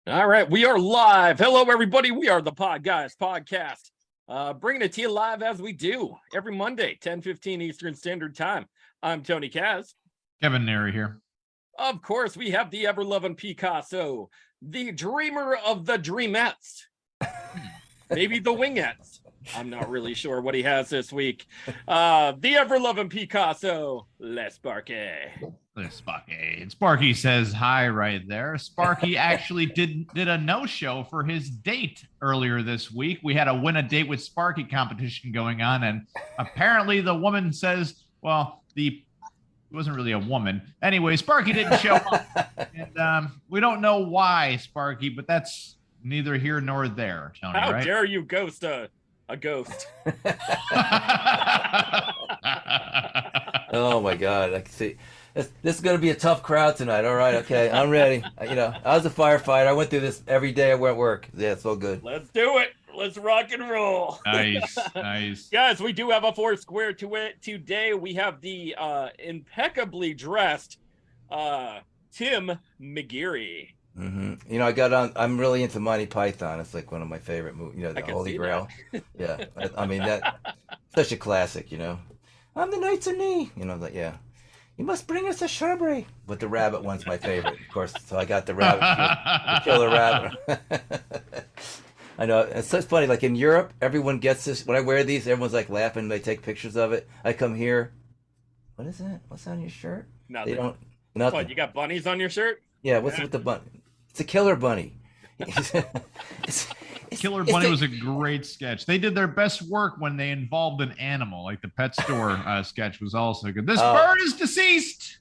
All right, we are live. Hello, everybody. We are the Podguyz Podcast, bringing it to you live as we do every Monday, 10:15 Eastern Standard Time. I'm Tony Kaz. Kevin Neri here. Of course, we have the ever-loving Picasso, the dreamer of the dreamettes, maybe the wingettes. I'm not really sure what he has this week. The ever-loving Picasso, Les Sparky. Sparky. And Sparky says hi right there. Sparky actually did a no-show for his date earlier this week. We had a win a date with Sparky competition going on, and apparently the woman says, well, it wasn't really a woman. Anyway, Sparky didn't show up, and we don't know why, Sparky, but that's neither here nor there, Tony. How right? dare you ghost a ghost? Oh my God! I can see this is going to be a tough crowd tonight. All right, okay, I'm ready. I was a firefighter. I went through this every day I went to work. Yeah, it's all good. Let's do it. Let's rock and roll. Nice. Guys, we do have a four square to it today. We have the impeccably dressed Tim Mcgeary. Mm-hmm. I got on. I'm really into Monty Python. It's like one of my favorite movies. The Holy Grail. Yeah, I mean that such a classic. I'm the Knights of Knee. Yeah. You must bring us a shrubbery. But the rabbit one's my favorite, of course. So I got the rabbit, the killer rabbit. I know. It's so funny. Like in Europe, everyone gets this. When I wear these, everyone's like laughing. They take pictures of it. I come here. What is that? What's on your shirt? Nothing. They don't. Nothing. What, you got bunnies on your shirt? Yeah. What's with the bunny? It's a killer bunny. Killer Bunny was a great sketch. They did their best work when they involved an animal, like the pet store sketch was also good. This bird is deceased.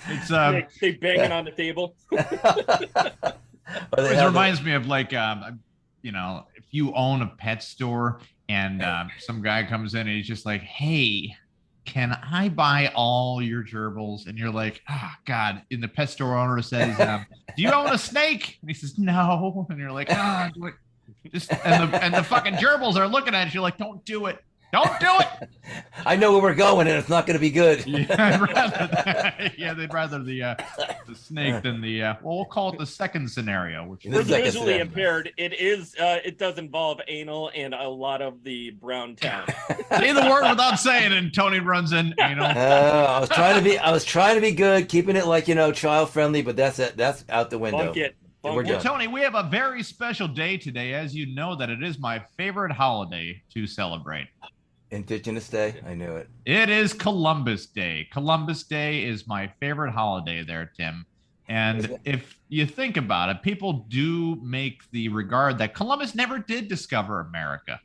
It's they banging on the table. It reminds me of like if you own a pet store and some guy comes in and he's just like, hey, can I buy all your gerbils? And you're like, oh God. And the pet store owner says, do you own a snake? And he says, no. And you're like, do it. And the fucking gerbils are looking at you. You're like, don't do it. Don't do it. I know where we're going, and it's not going to be good. They'd rather the snake than the we'll call it the second scenario, which for the visually impaired. It does involve anal and a lot of the brown town. Say the word without saying it, and Tony runs in anal. I was trying to be good, keeping it like child friendly, but that's it. That's out the window. Bunk it. Well, Tony, we have a very special day today, as you know that it is my favorite holiday to celebrate. Indigenous Day? I knew it. It is Columbus Day. Columbus Day is my favorite holiday there, Tim. And if you think about it, people do make the regard that Columbus never did discover America.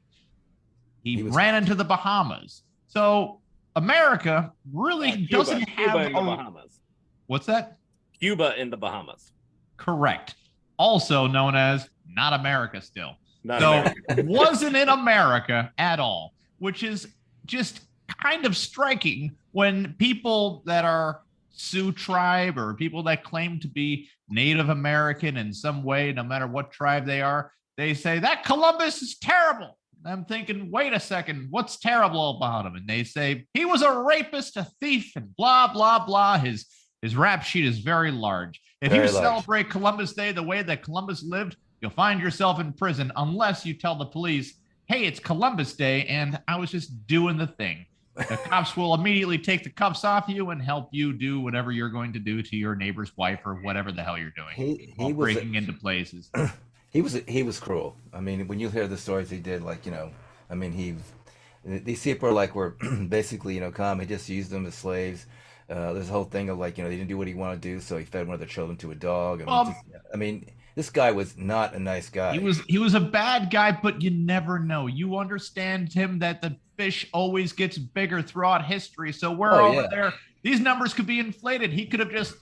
He ran into the Bahamas. So America really doesn't have Cuba in the Bahamas. What's that? Cuba in the Bahamas. Correct. Also known as not America still. America. Wasn't in America at all. Which is just kind of striking when people that are Sioux tribe or people that claim to be Native American in some way, no matter what tribe they are, they say that Columbus is terrible. I'm thinking, wait a second, what's terrible about him? And they say he was a rapist, a thief, and blah, blah, blah. His rap sheet is very large. If you celebrate Columbus Day the way that Columbus lived, you'll find yourself in prison unless you tell the police, hey, it's Columbus Day, and I was just doing the thing. The cops will immediately take the cuffs off you and help you do whatever you're going to do to your neighbor's wife or whatever the hell you're doing. He was breaking into places. He was cruel. I mean, when you hear the stories he did, these people were basically, calm. He just used them as slaves. There's a whole thing of they didn't do what he wanted to do, so he fed one of their children to a dog. This guy was not a nice guy. He was a bad guy, but you never know. You understand, Tim, that the fish always gets bigger throughout history. So we're over there. These numbers could be inflated. He could have just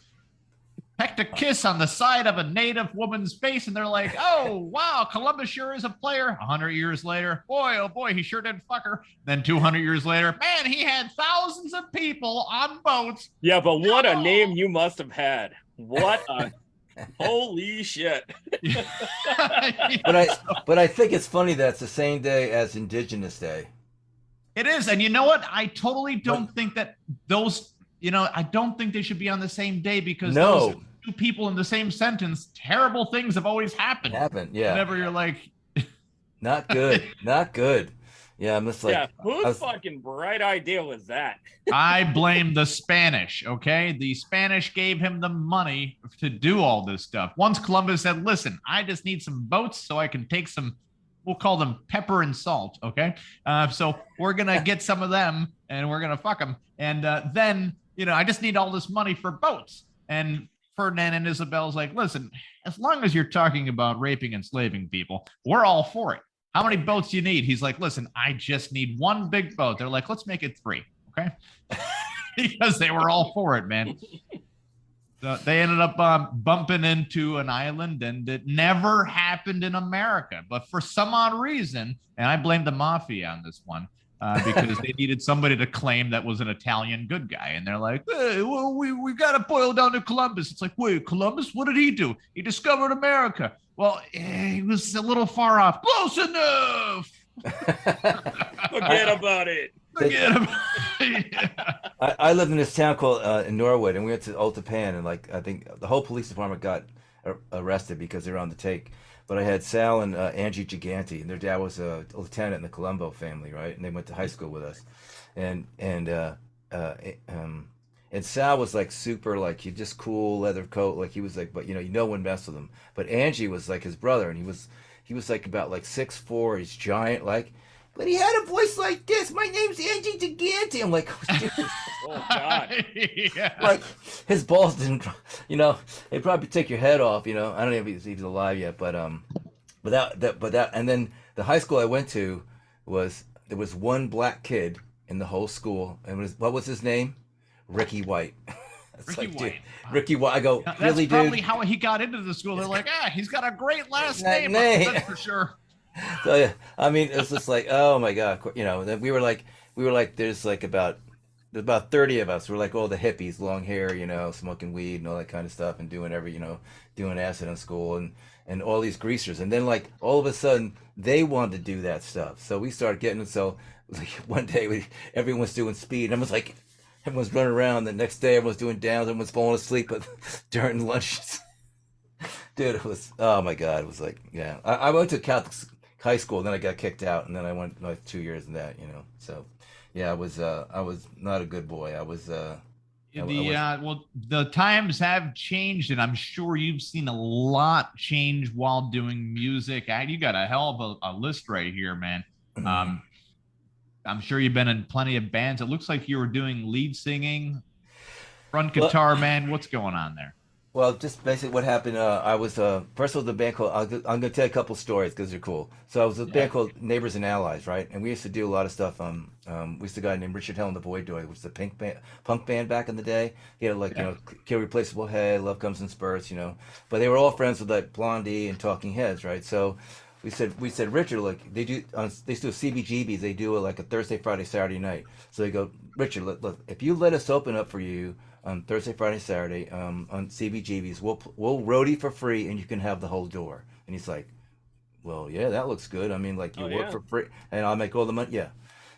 pecked a kiss on the side of a native woman's face, and they're like, oh, wow, Columbus sure is a player. 100 years later, boy, oh boy, he sure did fuck her. Then 200 years later, man, he had thousands of people on boats. Yeah, but what a name you must have had. What a... Holy shit. But I think it's funny that it's the same day as Indigenous Day. It is. And you know what? I totally don't think that those, I don't think they should be on the same day because two people in the same sentence, terrible things have always happened. Yeah. Whenever you're like, not good, not good. Yeah, I'm just like, yeah, whose fucking bright idea was that? I blame the Spanish, okay? The Spanish gave him the money to do all this stuff. Once Columbus said, listen, I just need some boats so I can take some, we'll call them pepper and salt, okay? So we're going to get some of them and we're going to fuck them. And then, I just need all this money for boats. And Ferdinand and Isabel's like, listen, as long as you're talking about raping and enslaving people, we're all for it. How many boats do you need? He's like, listen, I just need one big boat. They're like, let's make it 3, okay? Because they were all for it, man. So they ended up bumping into an island, and it never happened in America. But for some odd reason, and I blame the mafia on this one, because they needed somebody to claim that was an Italian good guy. And they're like, hey, well, we got to boil down to Columbus. It's like, wait, Columbus? What did he do? He discovered America. Well, he was a little far off. Close enough. Forget about it. I lived in this town called in Norwood, and we went to Old Japan, and like I think the whole police department got arrested because they were on the take. But I had Sal and Angie Giganti, and their dad was a lieutenant in the Colombo family, right? And they went to high school with us, and Sal was like super, like he just cool leather coat, like he was like, but no one messed with him. But Angie was like his brother, and he was like about like 6'4", he's giant, like, but he had a voice like this. My name's Angie Giganti. I'm like, oh God, yeah. Like his balls didn't, they'd probably take your head off. I don't know if he's alive yet, but that, and then the high school I went to there was one black kid in the whole school, and what was his name? Ricky White. Ricky White. Dude, Ricky White. I go, that's really, dude? That's probably how he got into the school. They're like, he's got a great last name. That's for sure. So yeah, I mean, it's just like, oh my God, Then we were like, there's like about 30 of us. We're like all the hippies, long hair, smoking weed and all that kind of stuff, and doing doing acid in school, and all these greasers. And then like all of a sudden they wanted to do that stuff, so we started getting. So like one day everyone was doing speed, and I was like, everyone's running around. The next day everyone's doing downs, everyone's falling asleep, but during lunch, dude, it was, oh my God, it was like, yeah. I went to Catholic high school, then I got kicked out, and then I went like 2 years in that, so yeah, I was not a good boy. I was well, the times have changed, and I'm sure you've seen a lot change while doing music. You got a hell of a list right here, man. I'm sure you've been in plenty of bands. It looks like you were doing lead singing, front guitar, man. What's going on there? Well, just basically what happened, I was, first of all, the band called, I'm going to tell you a couple stories because they're cool. So I was a band called Neighbors and Allies, right? And we used to do a lot of stuff. We used to have a guy named Richard Hell and the Void Doy, which was a punk band back in the day. He had like, Kill Replaceable Head, Love Comes in Spurts, But they were all friends with like Blondie and Talking Heads, right? So we said, Richard, like they do CBGBs, they do like a Thursday, Friday, Saturday night. So they go, Richard, look, if you let us open up for you on Thursday, Friday, Saturday, on CBGBs, we'll roadie for free, and you can have the whole door. And he's like, well, yeah, that looks good. I mean, like you work for free, and I'll make all the money. Yeah.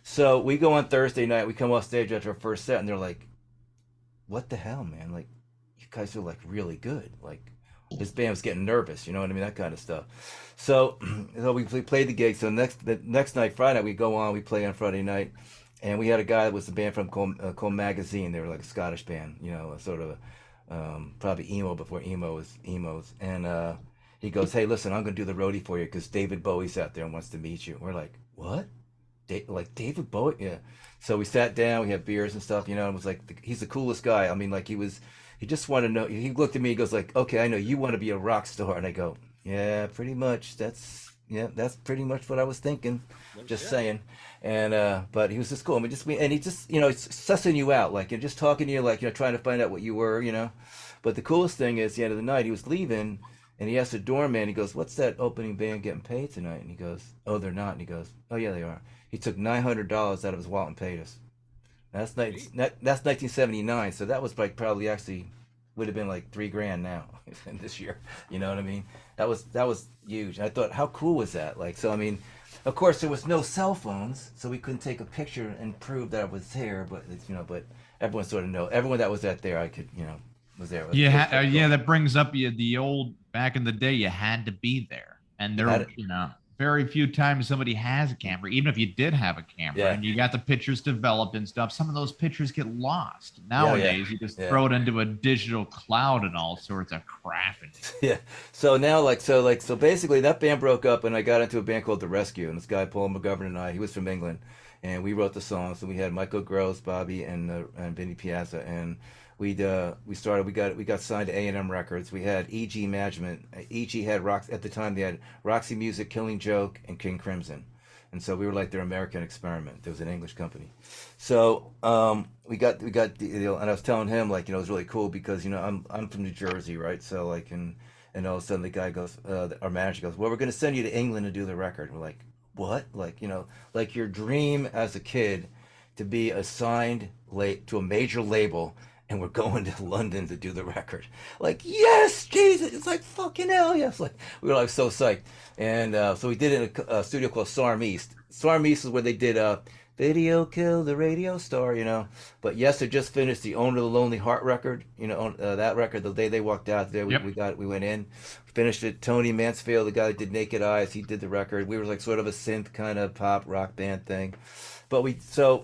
So we go on Thursday night. We come off stage after our first set, and they're like, what the hell, man? Like, you guys are like really good. Like, his band was getting nervous, you know what I mean? That kind of stuff. So we played the gig. So the next night, Friday night, we go on. We play on Friday night. And we had a guy that was a band from called Magazine. They were like a Scottish band, sort of probably emo before emo was emos. And he goes, hey, listen, I'm going to do the roadie for you because David Bowie's out there and wants to meet you. We're like, what? Like David Bowie? Yeah. So we sat down, we had beers and stuff, and it was like, he's the coolest guy. I mean, like he just wanted to know. He looked at me, he goes like, okay, I know you want to be a rock star. And I go, yeah, pretty much. That's pretty much what I was thinking. Just saying. And but he was just cool. I mean, he just it's sussing you out, like, and just talking to you, like, trying to find out what you were, But the coolest thing is, the end of the night, he was leaving, and he asked the doorman. He goes, "What's that opening band getting paid tonight?" And he goes, "Oh, they're not." And he goes, "Oh yeah, they are." He took $900 out of his wallet and paid us. That's 1979. So that was like probably actually would have been like $3,000 now in this year. You know what I mean? That was huge. And I thought, how cool was that? Like, so I mean. Of course, there was no cell phones, so we couldn't take a picture and prove that I was there. But but everyone sort of know. Everyone that was out there, I could was there. Yeah, that brings up the old back in the day. You had to be there, and there, very few times somebody has a camera, even if you did have a camera, and you got the pictures developed and stuff. Some of those pictures get lost nowadays. You just throw it into a digital cloud and all sorts of crap. Yeah. So now, so basically, that band broke up, and I got into a band called The Rescue, and this guy Paul McGovern and I, he was from England, and we wrote the songs. And we had Michael Gross, Bobby, and Vinny Piazza, and we got signed to A&M Records. We had EG Management. EG had at the time they had Roxy Music, Killing Joke, and King Crimson, and so we were like their American experiment. There was an English company, so we got and I was telling him it was really cool because I'm from New Jersey, right? So and all of a sudden the guy goes, our manager goes, well, we're going to send you to England to do the record. And we're like, what? Like your dream as a kid to be assigned to a major label. And we're going to London to do the record. Yes, Jesus! It's like fucking hell, yes! We were so psyched. And so we did it in a studio called Sarm East. Sarm East is where they did "Video Kill the Radio Star," But Yes had just finished the Owner of the Lonely Heart record. That record. The day they walked out there, we went in, finished it. Tony Mansfield, the guy that did Naked Eyes, he did the record. We were sort of a synth kind of pop rock band thing. But we came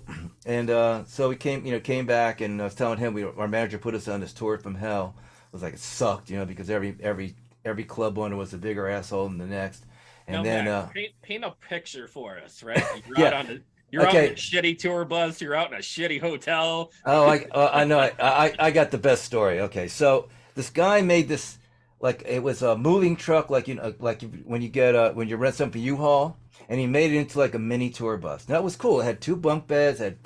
back, and I was telling him our manager put us on this tour from hell. It was it sucked, because every club owner was a bigger asshole than the next. And then paint a picture for us, right? You're out on a shitty tour bus. You're out in a shitty hotel. Oh, I know. I got the best story. Okay, so this guy made this it was a moving truck, when you rent something for U-Haul. And he made it into a mini tour bus. Now it was cool. It had 2 bunk beds, had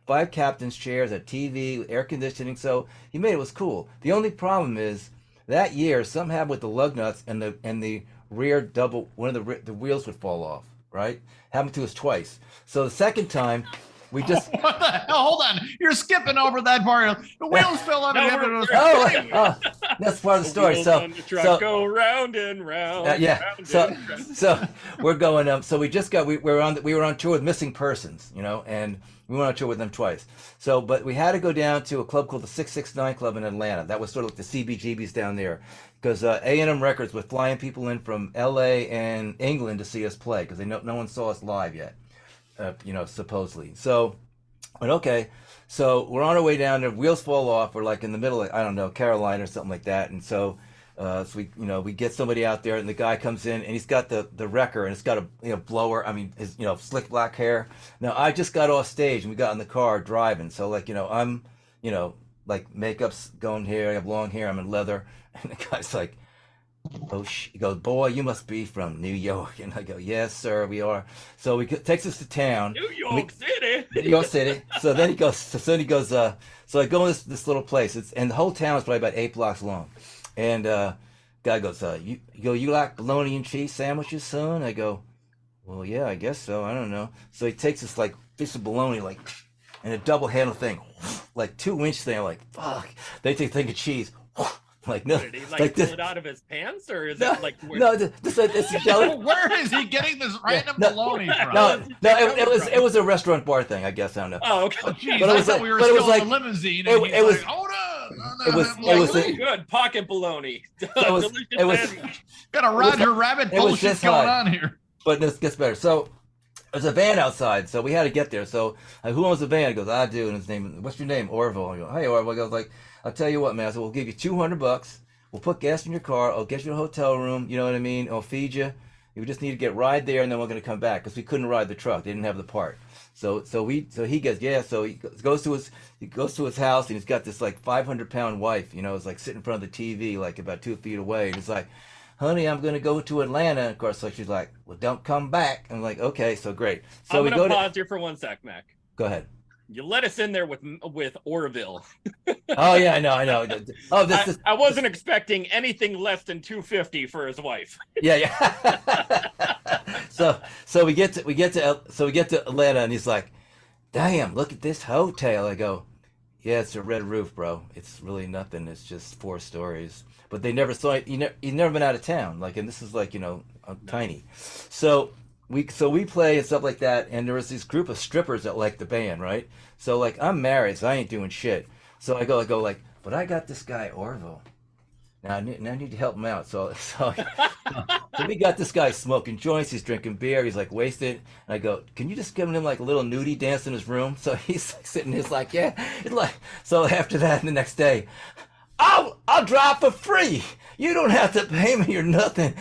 5 captain's chairs, had TV, air conditioning. So he made it was cool. The only problem is that year something happened with the lug nuts and the rear double. One of the wheels would fall off. Right? Happened to us twice. So the second time. We just what the hell? Hold on, you're skipping over that part. The wheels fell off. That's part of the story. So go round and round. So we're going. So we were on tour with Missing Persons, and we went on tour with them twice. So, but we had to go down to a club called the 669 Club in Atlanta. That was sort of like the CBGBs down there, because A&M Records was flying people in from LA and England to see us play because no one saw us live yet. Supposedly. So, but okay. So we're on our way down there. Wheels fall off. We're in the middle of, I don't know, Carolina or something like that. And so we get somebody out there, and the guy comes in, and he's got the wrecker, and it's got a blower. I mean, his slick black hair. Now I just got off stage, and we got in the car driving. So I'm makeup's going here. I have long hair. I'm in leather, and the guy's like, oh, he goes, boy, you must be from New York. And I go, yes, sir, we are. So he takes us to town. New York City. New York City. So then he goes, so I go in this little place. And the whole town is probably about 8 blocks long. And guy goes, you like bologna and cheese sandwiches, son? I go, well, yeah, I guess so. I don't know. So he takes this piece of bologna, and a double handle thing, 2-inch thing. I'm like, fuck. They take a thing of cheese. No, did he pull it out of his pants, or is it where is he getting this random bologna from? No, it was a restaurant bar thing, I guess. I don't know. Oh, okay. Oh, geez, I thought we were still in a limousine. It was hold on. It was good pocket bologna. It was got a Roger Rabbit bullshit going on here. But this gets better. So there's a van outside, so we had to get there. So who owns the van? He goes, I do. And his name, what's your name? Orville. I go, hey, Orville. He goes I'll tell you what, man. I said, we'll give you $200. We'll put gas in your car. I'll get you a hotel room. You know what I mean? I'll feed you. You just need to get ride there, and then we're going to come back because we couldn't ride the truck. They didn't have the part. So he goes, yeah. So he goes to his house, and he's got this 500-pound wife. It's sitting in front of the TV, about 2 feet away. And he's like, honey, I'm going to go to Atlanta. And of course, she's like, well, don't come back. I'm like, okay, so great. So I'm going to pause here for 1 sec, Mac. Go ahead. You let us in there with Orville. Oh yeah, I know. Oh, I wasn't expecting anything less than $250 for his wife. Yeah. So we get to Atlanta, and he's like, damn, look at this hotel. I go, yeah, it's a red roof, bro. It's really nothing. It's just 4 stories. But they never saw it. You've never been out of town. And this is tiny. So we play and stuff like that, and there was this group of strippers that liked the band, right? So I'm married, so I ain't doing shit. So I go but I got this guy Orville. Now I need to help him out. So we got this guy smoking joints. He's drinking beer. He's like wasted. And I go, can you just give him like a little nudie dance in his room? So he's like sitting. He's like, yeah. It's like, so after that, the next day, I'll drive for free. You don't have to pay me or nothing.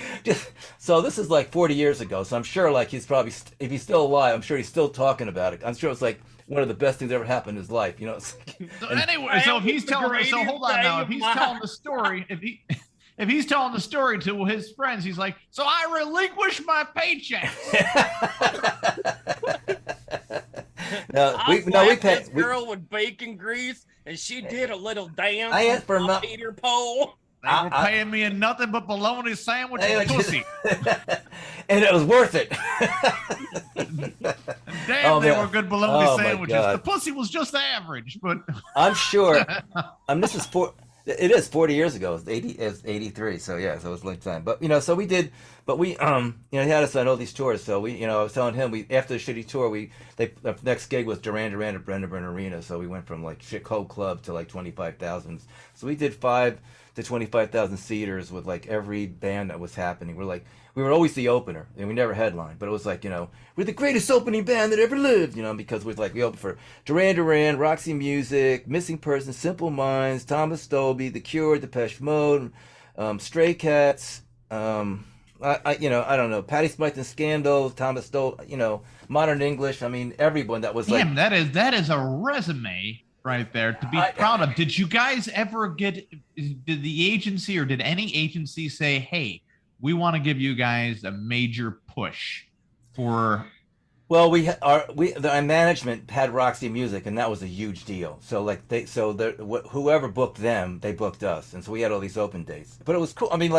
So this is like 40 years ago. So I'm sure like he's probably, if he's still alive, I'm sure he's still talking about it. I'm sure it's like one of the best things that ever happened in his life. You know. It's like, so anyway, so if he's telling, so hold on now. If he's telling the story, if he's telling the story to his friends, he's like, so I relinquish my paycheck. we paid this girl with bacon grease, and she did a little dance. I asked for a Peter pole. They were paying me in nothing but bologna sandwich and pussy. And it was worth it. Damn, they were good bologna sandwiches. The pussy was just average, but I'm sure. This is it is 40 years ago. It's 83. So yeah, so it was a long time. But you know, so we did. But we, he had us on all these tours. So we, I was telling him, after the shitty tour, the next gig was Duran Duran at Brendan Arena. So we went from like Chicago Club to like 25,000. So we did 5 to 25,000 seaters with like every band that was happening. We were always the opener, and we never headlined. But it was like, we're the greatest opening band that ever lived, because we opened for Duran Duran, Roxy Music, Missing Persons, Simple Minds, Thomas Dolby, The Cure, Depeche Mode, Stray Cats, I don't know, Patti Smythe and Scandal, Thomas Dolby, Modern English. I mean, everyone that was Damn, that is a resume right there to be proud of. Did you guys ever did the agency or did any agency say, hey, we want to give you guys a major push for? Well, our management had Roxy Music, and that was a huge deal. So whoever booked them, they booked us, and so we had all these open dates. But it was cool. I mean,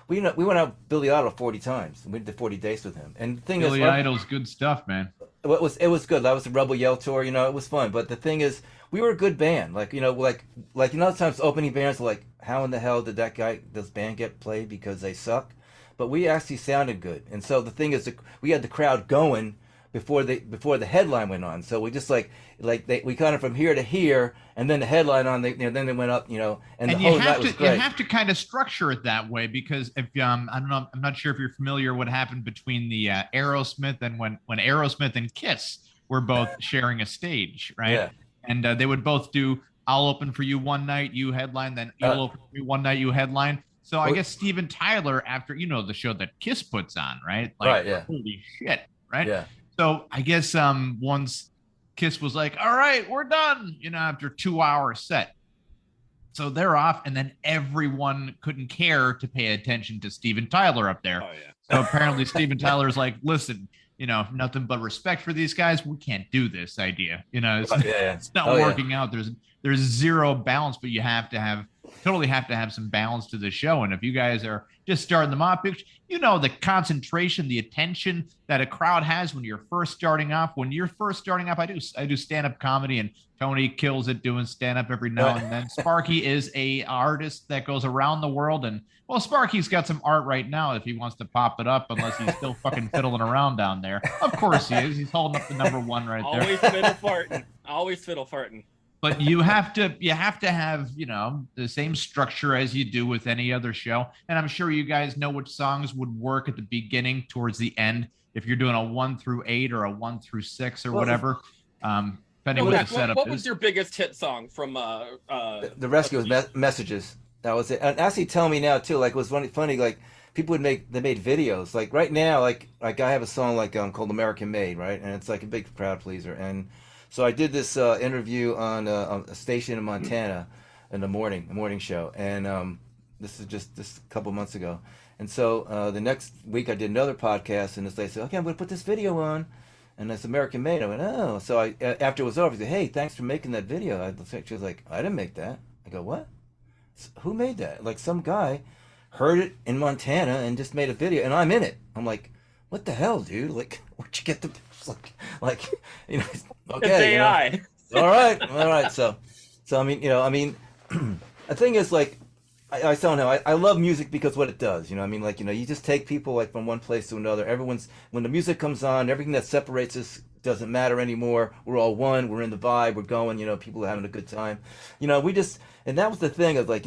we went out Billy Idol 40 times. We did 40 dates with him. And the thing Billy Idol's good stuff, man. It was good. That was the Rebel Yell tour. It was fun. But the thing is, we were a good band. Sometimes opening bands are like, how in the hell did this band get played because they suck? But we actually sounded good. And so the thing is, we had the crowd going before the headline went on. So we just we kind of from here to here, and then the headline on. Then they went up, and the whole night was great. You have to kind of structure it that way because if I don't know, I'm not sure if you're familiar what happened between the Aerosmith and when Aerosmith and Kiss were both sharing a stage, right? Yeah. And they would both do, I'll open for you one night, you headline, then you'll open for me one night, you headline. So I guess Steven Tyler, after the show that Kiss puts on, right? Right. Yeah. Holy shit, right? Yeah. So I guess once Kiss was like, all right, we're done, after 2-hour set. So they're off, and then everyone couldn't care to pay attention to Steven Tyler up there. Oh, yeah. So apparently Steven Tyler's like, listen, nothing but respect for these guys. We can't do this idea. It's not working out. There's zero balance, but you totally have to have some balance to the show. And if you guys are just starting them off, the concentration, the attention that a crowd has when you're first starting off. When you're first starting off, I do stand-up comedy, and Tony kills it doing stand-up every now and then. Sparky is a artist that goes around the world, and Sparky's got some art right now if he wants to pop it up, unless he's still fucking fiddling around down there. Of course he is. He's holding up the #1 right there. Always fiddle farting. But you have to have, the same structure as you do with any other show. And I'm sure you guys know which songs would work at the beginning towards the end. If you're doing a 1 through 8 or a 1 through 6 or whatever, depending what the setup is. What was your biggest hit song from The Rescue was Messages. That was it. And actually tell me now too, it was funny, people they made videos. Like right now, like I have a song called American Made, right? And it's like a big crowd pleaser. And so I did this interview on a station in Montana in the morning show, and this is just a couple months ago. And so the next week I did another podcast, and they said, okay, I'm going to put this video on, and it's American Made. I went, oh. So after it was over, he said, hey, thanks for making that video. She was like, I didn't make that. I go, what? Who made that? Like some guy heard it in Montana and just made a video, and I'm in it. I'm like, what the hell, dude? Like, where'd you get the okay, it's AI. All right. So I mean, the thing is, I don't know. I love music because what it does. You just take people from one place to another. When the music comes on, everything that separates us It doesn't matter anymore. We're all one. We're in the vibe. We're going. People are having a good time. And that was the thing of like,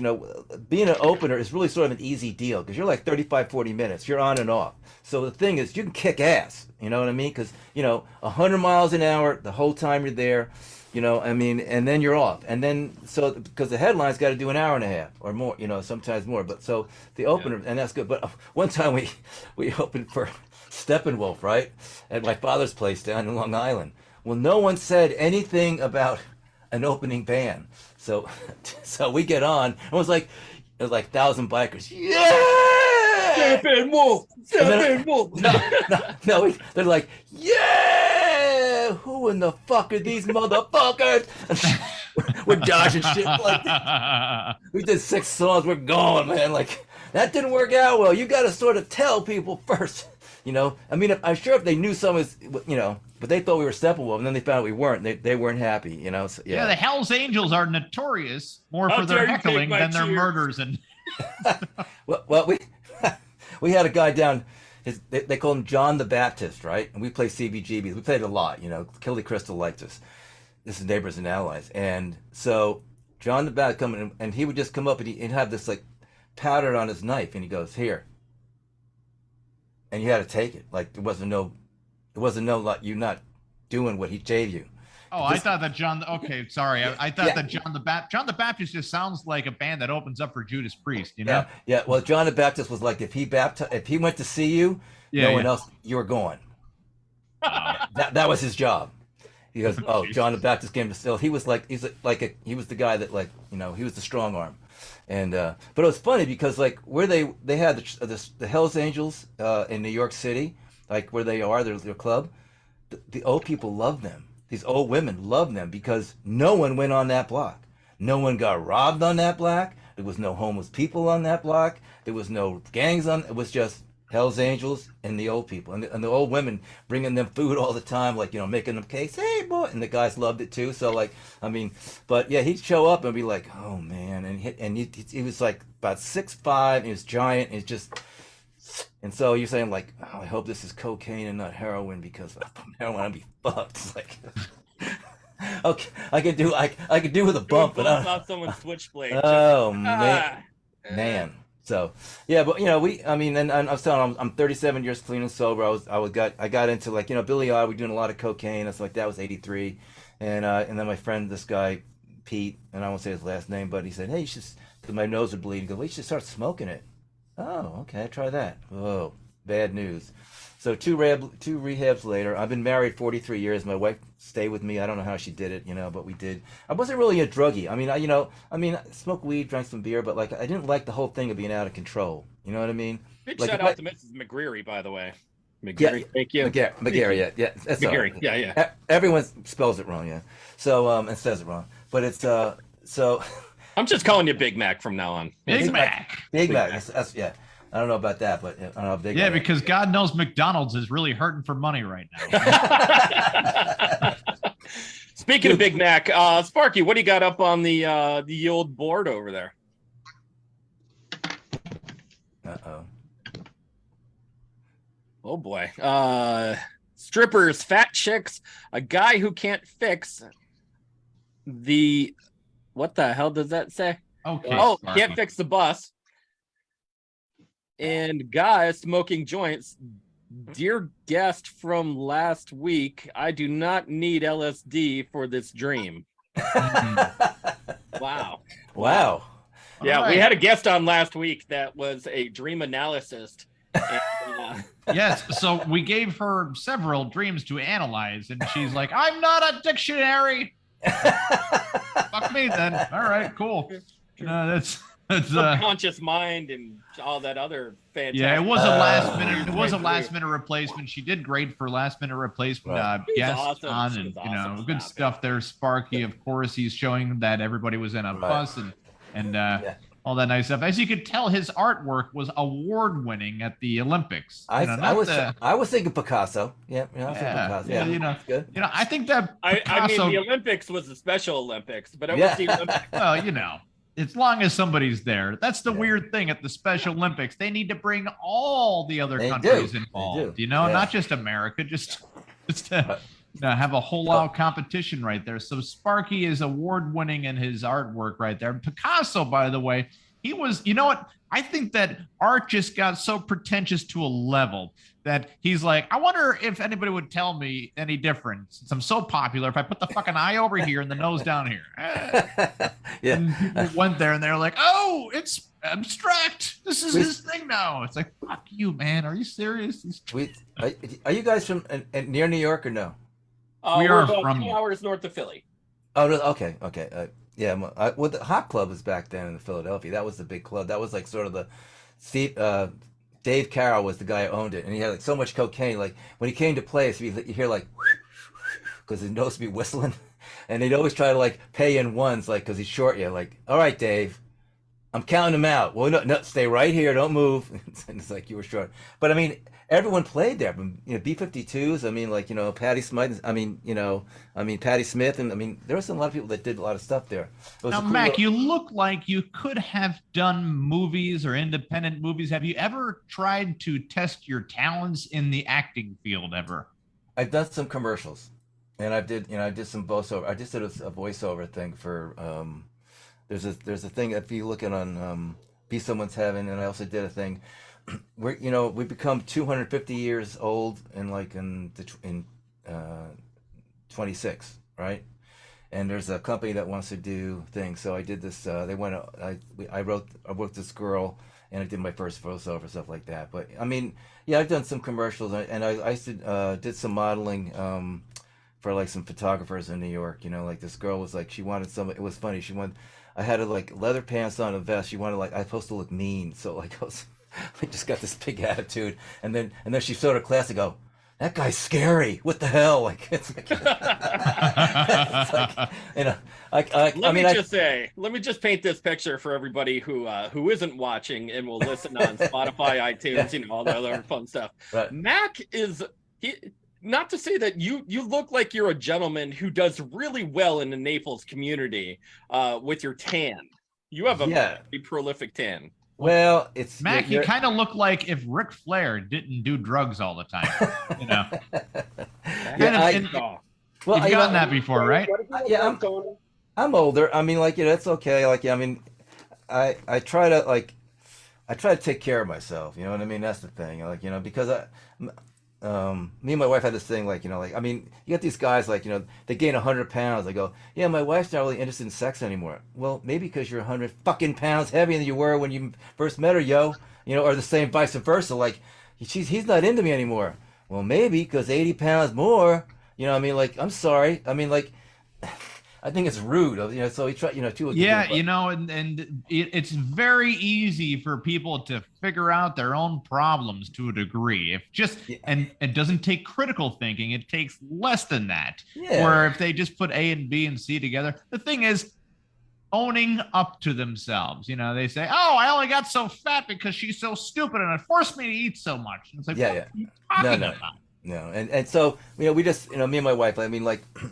being an opener is really sort of an easy deal because you're like 35, 40 minutes. You're on and off. So the thing is, you can kick ass. You know what I mean? Because 100 miles an hour the whole time you're there. And then you're off. And then, so, because the headline's got to do an hour and a half or more, sometimes more. But so the opener, and that's good. But one time we opened for Steppenwolf, right? At my father's place down in Long Island. Well, no one said anything about an opening band. So we get on. It was like 1,000 bikers. Yeah! Steppenwolf! Steppenwolf! No, they're like, yeah! Who in the fuck are these motherfuckers? We're dodging shit like that. We did 6 songs. We're going, man. Like, that didn't work out well. You got to sort of tell people first, I'm sure if they knew some of but they thought we were Steppenwolf, and then they found out we weren't. They weren't happy, So, yeah. Yeah, the Hells Angels are notorious more for their heckling than their murders. And well, we had a guy down. They called him John the Baptist, right? And we played CBGBs. We played a lot, Killy Crystal liked us. This is Neighbors and Allies. And so John the Baptist come in, and he would just come up and he'd have this like powder on his knife, and he goes, "Here." And you had to take it. Like there wasn't no like you not doing what he gave you. Oh, I thought that John. Okay, sorry. I thought that John the Baptist just sounds like a band that opens up for Judas Priest. Yeah. Well, John the Baptist was like if he went to see you, no one else, you were gone. That was his job. He goes, "Oh, John the Baptist came to still." He was like, he was the guy that he was the strong arm, and but it was funny because like where they had the Hells Angels in New York City, like where they are, their club, the old people love them. These old women love them because no one went on that block. No one got robbed on that block. There was no homeless people on that block. There was no gangs on. It was just Hells Angels and the old people. And the old women bringing them food all the time, like, making them cakes. Hey, boy. And the guys loved it too. So, like, but yeah, he'd show up and be like, oh, man. And he was like about 6'5". He was giant. He's just... And so you're saying like, oh, I hope this is cocaine and not heroin because heroin I'd be fucked. It's like, okay, I could do with a bump, but I don't. Someone's switchblade. Oh man. So yeah, but and I was telling him I'm 37 years clean and sober. I got into like Billy Odd. We're doing a lot of cocaine. It's like that was '83, and then my friend, this guy Pete, and I won't say his last name, but he said, hey, you should. Cause my nose would bleed. He goes, well, you should start smoking it. Oh, okay, try that. Oh, bad news. So two rehabs later, I've been married 43 years. My wife stayed with me. I don't know how she did it, but we did. I wasn't really a druggie. I smoked weed, drank some beer, but like I didn't like the whole thing of being out of control. You know what I mean? Big like, shout out to Mrs. McGreary, by the way. McGeary, thank you. McGeary, yeah. That's McGeary, right. yeah. Everyone spells it wrong, yeah. So and says it wrong, but it's so. I'm just calling you Big Mac from now on. Big Mac. That's yeah. I don't know about that, but I don't know. Big Mac. Because God knows McDonald's is really hurting for money right now. Speaking of Big Mac, Sparky, what do you got up on the old board over there? Uh-oh. Oh boy. Strippers, fat chicks, a guy who can't fix the... What the hell does that say? Okay. Oh, can't fix the bus. And guys smoking joints. Dear guest from last week, I do not need LSD for this dream. Wow. Yeah, right. We had a guest on last week that was a dream analyst. And, yes, so we gave her several dreams to analyze, and she's like, I'm not a dictionary. Fuck me then. All right, cool. That's subconscious mind and all that other fantastic. Yeah, it was a last minute. It was a last minute replacement. She did great for last minute replacement. Guest awesome. On and awesome. Good stuff there. Sparky, of course, he's showing that everybody was in a bus and all that nice stuff. As you could tell, his artwork was award winning at the Olympics. I was thinking Picasso. Yeah, I was thinking Picasso. Yeah, good. I think that Picasso, the Olympics was the Special Olympics, but it was the Olympics. Well, as long as somebody's there. That's the weird thing at the Special Olympics. They need to bring all the other countries involved. Not just America. have a whole lot of competition right there. So Sparky is award-winning in his artwork right there. Picasso, by the way, he was, you know what? I think that art just got so pretentious to a level that he's like, I wonder if anybody would tell me any difference since I'm so popular if I put the fucking eye over here and the nose down here. Yeah. And people went there and they're like, oh, it's abstract. This is his thing now. It's like, fuck you, man. Are you serious? Are you guys from near New York or no? We we're are about from 2 hours north of Philly. Oh, no, okay. Yeah. Well, the Hop Club was back then in Philadelphia. That was the big club. That was like sort of the Steve. Dave Carroll was the guy who owned it, and he had like so much cocaine. Like when he came to play us, you hear like because he knows to be whistling, and he'd always try to like pay in ones, like because he's short you. Like, all right, Dave, I'm counting them out. Well, no, stay right here, don't move. And it's like you were short, but I mean, everyone played there. B-52s. I mean, like Patti Smith. Patti Smith, and I mean, there was a lot of people that did a lot of stuff there. Now, cool Mac, you look like you could have done movies or independent movies. Have you ever tried to test your talents in the acting field ever? I've done some commercials, and I did some voiceover. I just did a voiceover thing for. There's a thing if you look at on Be Someone's Heaven, and I also did a thing. We become 250 years old in 26, right? And there's a company that wants to do things. So I did this. I wrote this girl, and I did my first voiceover, stuff like that. But I mean, yeah, I've done some commercials, and I did some modeling for like some photographers in New York. Like this girl was like, she wanted some. It was funny. I had like leather pants on, a vest. She wanted like I was supposed to look mean, so like I just got this big attitude, and then she showed her class and go, that guy's scary. What the hell? Like it's like, it's like let me just paint this picture for everybody who isn't watching and will listen on Spotify, iTunes, all the other fun stuff. Right. Mac is not to say that you look like you're a gentleman who does really well in the Naples community with your tan. You have a very prolific tan. Well, it's Mac. You kind of look like if Ric Flair didn't do drugs all the time. You've gotten that before, right? Yeah, I'm older. I mean, it's okay. I mean, I try to take care of myself. You know what I mean? That's the thing. Because me and my wife had this thing. I mean, you got these guys they gain 100 pounds. They go, yeah, my wife's not really interested in sex anymore. Well, maybe because you're 100 fucking pounds heavier than you were when you first met her, yo. Or the same vice versa. He's not into me anymore. Well, maybe because 80 pounds more. I mean, I'm sorry. I mean, I think it's rude. So we try. It's very easy for people to figure out their own problems to a degree. And it doesn't take critical thinking. It takes less than that. Yeah. Where if they just put A and B and C together, the thing is owning up to themselves. They say, "Oh, I only got so fat because she's so stupid and it forced me to eat so much." And it's like, what are you talking about? No, and so we just me and my wife. I mean,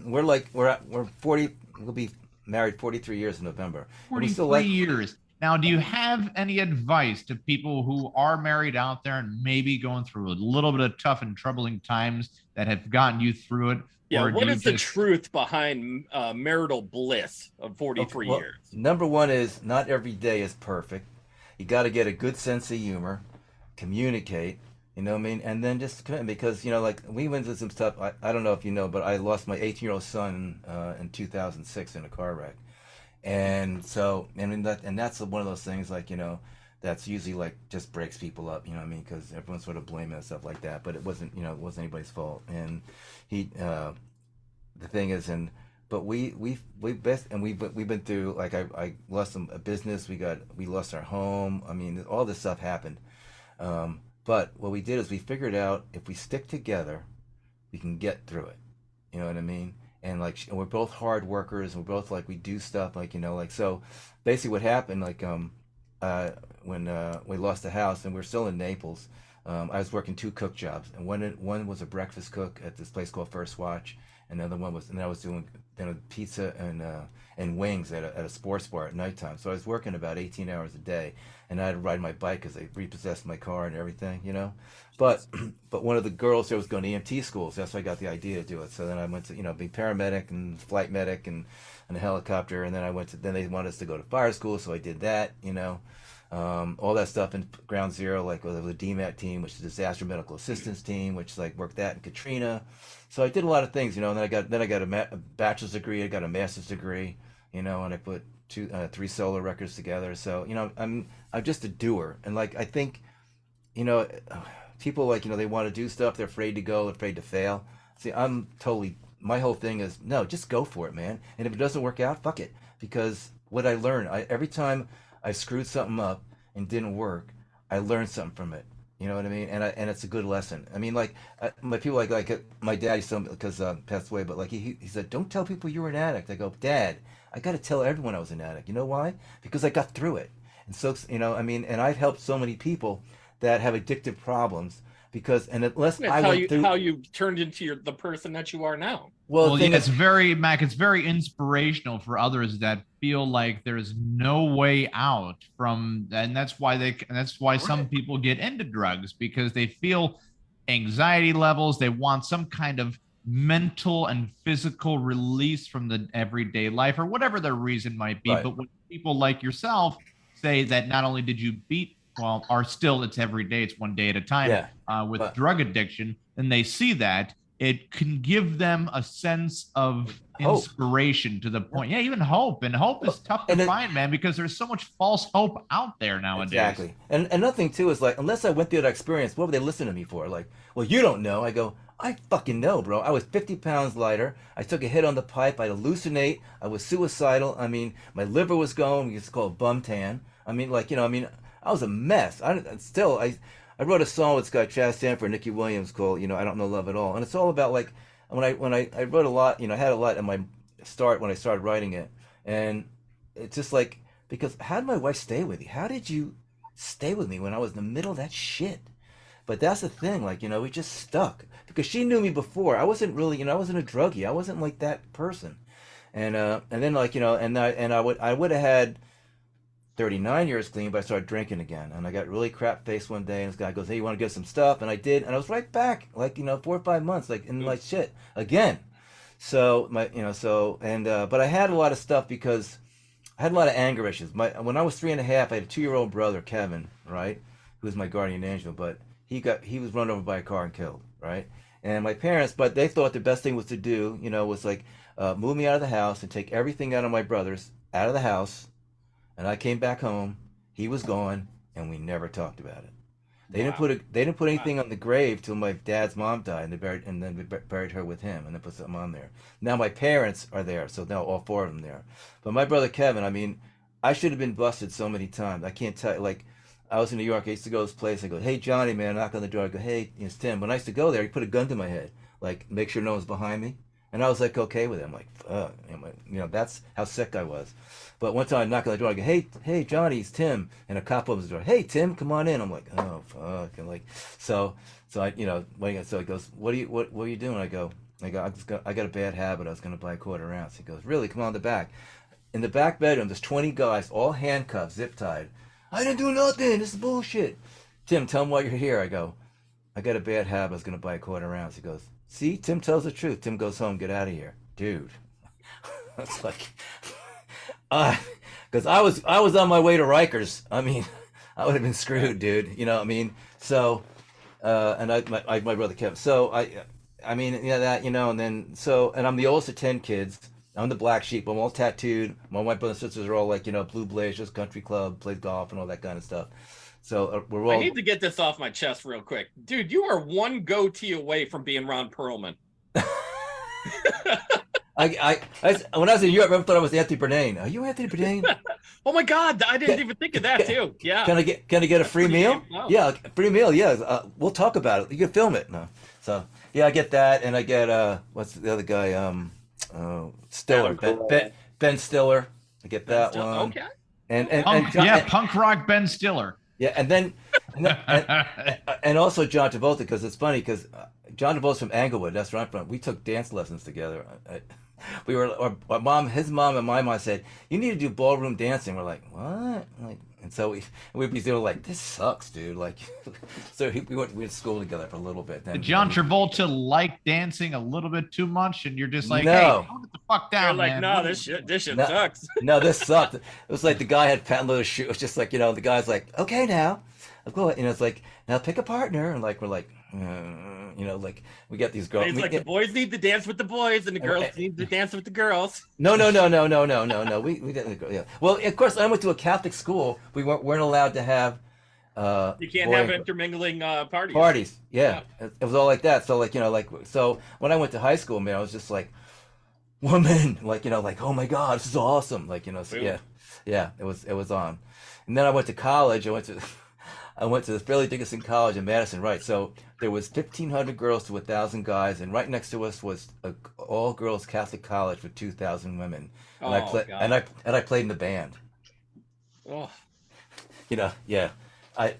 we're 40. We'll be married 43 years in November. 43 years. Now, do you have any advice to people who are married out there and maybe going through a little bit of tough and troubling times that have gotten you through it? Yeah, what is the truth behind marital bliss of 43 years? Number one is not every day is perfect. You got to get a good sense of humor, communicate. You know what I mean? And then just commit, because, we went through some stuff. I don't know if you know, but I lost my 18-year-old son in 2006 in a car wreck. And so, that's one of those things, that's usually just breaks people up, you know what I mean? Because everyone's sort of blaming and stuff like that. But it wasn't, it wasn't anybody's fault. And the thing is, but we've been through, I lost a business. We lost our home. I mean, all this stuff happened. But what we did is we figured out if we stick together, we can get through it. You know what I mean? And and we're both hard workers. And we're both we do stuff so. Basically, what happened when we lost the house and we're still in Naples, I was working 2 cook jobs, and one was a breakfast cook at this place called First Watch, and the other one was, and I was doing pizza and wings at a sports bar at nighttime. So I was working about 18 hours a day, and I had to ride my bike because they repossessed my car and everything, you know. But one of the girls there was going to EMT schools. That's why I got the idea to do it. So then I went to, you know, be paramedic and flight medic and a helicopter, and then then they wanted us to go to fire school, so I did that, you know. All that stuff in Ground Zero, like with the DMAT team, which is Disaster Medical Assistance Team, which like worked that in Katrina. So I did a lot of things, you know. And then I got a bachelor's degree, I got a master's degree, you know, and I put 3 solo records together. So, you know, I'm just a doer, and like I think, you know, people like, you know, they want to do stuff, they're afraid to go, afraid to fail. See, I'm totally, my whole thing is no, just go for it, man. And if it doesn't work out, fuck it, because what I learned, every time I screwed something up and didn't work, I learned something from it. You know what I mean? And it's a good lesson. I mean, like my people like my dad used to, because passed away, but like he said, don't tell people you were an addict. I go, Dad, I got to tell everyone I was an addict. You know why? Because I got through it. And so, you know, I mean, and I've helped so many people that have addictive problems because, and unless That's how you turned into the person that you are now. Well, yeah, it's very, Mac, it's very inspirational for others that feel like there's no way out from, and that's why some people get into drugs, because they feel anxiety levels. They want some kind of mental and physical release from the everyday life or whatever the reason might be. Right. But when people like yourself say that not only did you beat, well, are still, it's every day, it's one day at a time with drug addiction, and they see that, it can give them a sense of inspiration to the point. Yeah, even hope. And hope is tough to find, man, because there's so much false hope out there nowadays. Exactly. And another thing, too, is like, unless I went through that experience, what would they listen to me for? Like, well, you don't know. I go, I fucking know, bro. I was 50 pounds lighter. I took a hit on the pipe. I'd hallucinate. I was suicidal. I mean, my liver was going. We used to call it bum tan. I mean, like, you know, I mean, I was a mess. I wrote a song with Scott Chad Stanford, Nicky Williams called, you know, I Don't Know Love at All. And it's all about like, when I wrote a lot, you know, I had a lot in my start when I started writing it. And it's just like, because how did my wife stay with you? How did you stay with me when I was in the middle of that shit? But that's the thing, like, you know, we just stuck. Because she knew me before. I wasn't really, you know, I wasn't a druggie. I wasn't like that person. And then like, you know, I would have had 39 years clean, but I started drinking again, and I got really crap faced one day, and this guy goes, hey, you want to get some stuff? And I did, and I was right back, like, you know, 4 or 5 months, like, in my shit again. So but I had a lot of stuff because I had a lot of anger issues. When I was 3 and a half, I had a 2-year-old brother, Kevin, right, who was my guardian angel, but he was run over by a car and killed, right? And my parents, but they thought the best thing was to do, you know, was like move me out of the house and take everything out of my brothers out of the house. And I came back home, he was gone, and we never talked about it. They didn't put anything on the grave till my dad's mom died, and they buried her with him, and then put something on there. Now my parents are there, so now all 4 of them there. But my brother Kevin, I mean, I should have been busted so many times. I can't tell you, like, I was in New York, I used to go to this place, I go, hey Johnny, man, knock on the door, I go, hey, it's Tim. When I used to go there, he put a gun to my head, like, make sure no one's behind me. And I was like, okay with it. I'm like, fuck, you know, that's how sick I was. But one time I knock on the door, I go, hey, Johnny, it's Tim. And a cop opens the door, hey, Tim, come on in. I'm like, oh, fuck. And like, so I, you know, so he goes, what are you doing? I go, I got a bad habit. I was going to buy a quarter ounce. He goes, really? Come on the back. In the back bedroom, there's 20 guys, all handcuffed, zip tied. I didn't do nothing. This is bullshit. Tim, tell him why you're here. I go, I got a bad habit. I was going to buy a quarter ounce. He goes, see, Tim tells the truth. Tim goes home, get out of here. Dude. That's like, because I was on my way to Rikers. I mean, I would have been screwed, dude. You know what I mean? So, and my brother Kevin. So I mean, yeah, that, you know, and then, so, and I'm the oldest of 10 kids. I'm the black sheep. I'm all tattooed. My white brothers and sisters are all like, you know, blue blazers, country club, plays golf and all that kind of stuff. So we're all. I need to get this off my chest real quick, dude. You are one goatee away from being Ron Perlman. I when I was in Europe, I thought I was Anthony Bourdain. Are you Anthony Bourdain? Oh my God, I didn't even think of that too. Yeah. Can I get a free meal? Yeah, free meal. Yeah, we'll talk about it. You can film it. No. So yeah, I get that, and I get what's the other guy? Stiller, Ben Stiller. I get that one. Okay. And punk rock Ben Stiller. Yeah, and then and also John Travolta, because it's funny because John Travolta's from Englewood. That's where I'm from. We took dance lessons together. We were, our mom, his mom, and my mom said, "You need to do ballroom dancing." We're like, "What?" Like, and so we'd be doing like, "This sucks, dude." Like, so we went to school together for a little bit. Then did John Travolta like dancing a little bit too much, and you're just like, no. "Hey, calm it the fuck down, You're like, man." no, this shit sucks. No, this sucked. It was like the guy had patent leather shoes. It was just like, the guy's like, "Okay, now, I'll go." It's like, "Now pick a partner," and like we're like, like we get these girls. He's like, the boys need to dance with the boys, and the girls need to dance with the girls. No. We didn't. Yeah. Well, of course, I went to a Catholic school. We weren't allowed to have. You can't have intermingling parties. Parties, yeah. It was all like that. So so when I went to high school, man, I was just like, woman, like oh my God, this is awesome, so, yeah. It was on, and then I went to college. I went to the Fairleigh Dickinson College in Madison, right? So there was 1,500 girls to 1,000 guys, and right next to us was an all-girls Catholic college with 2,000 women. And I played in the band. Oh, yeah. I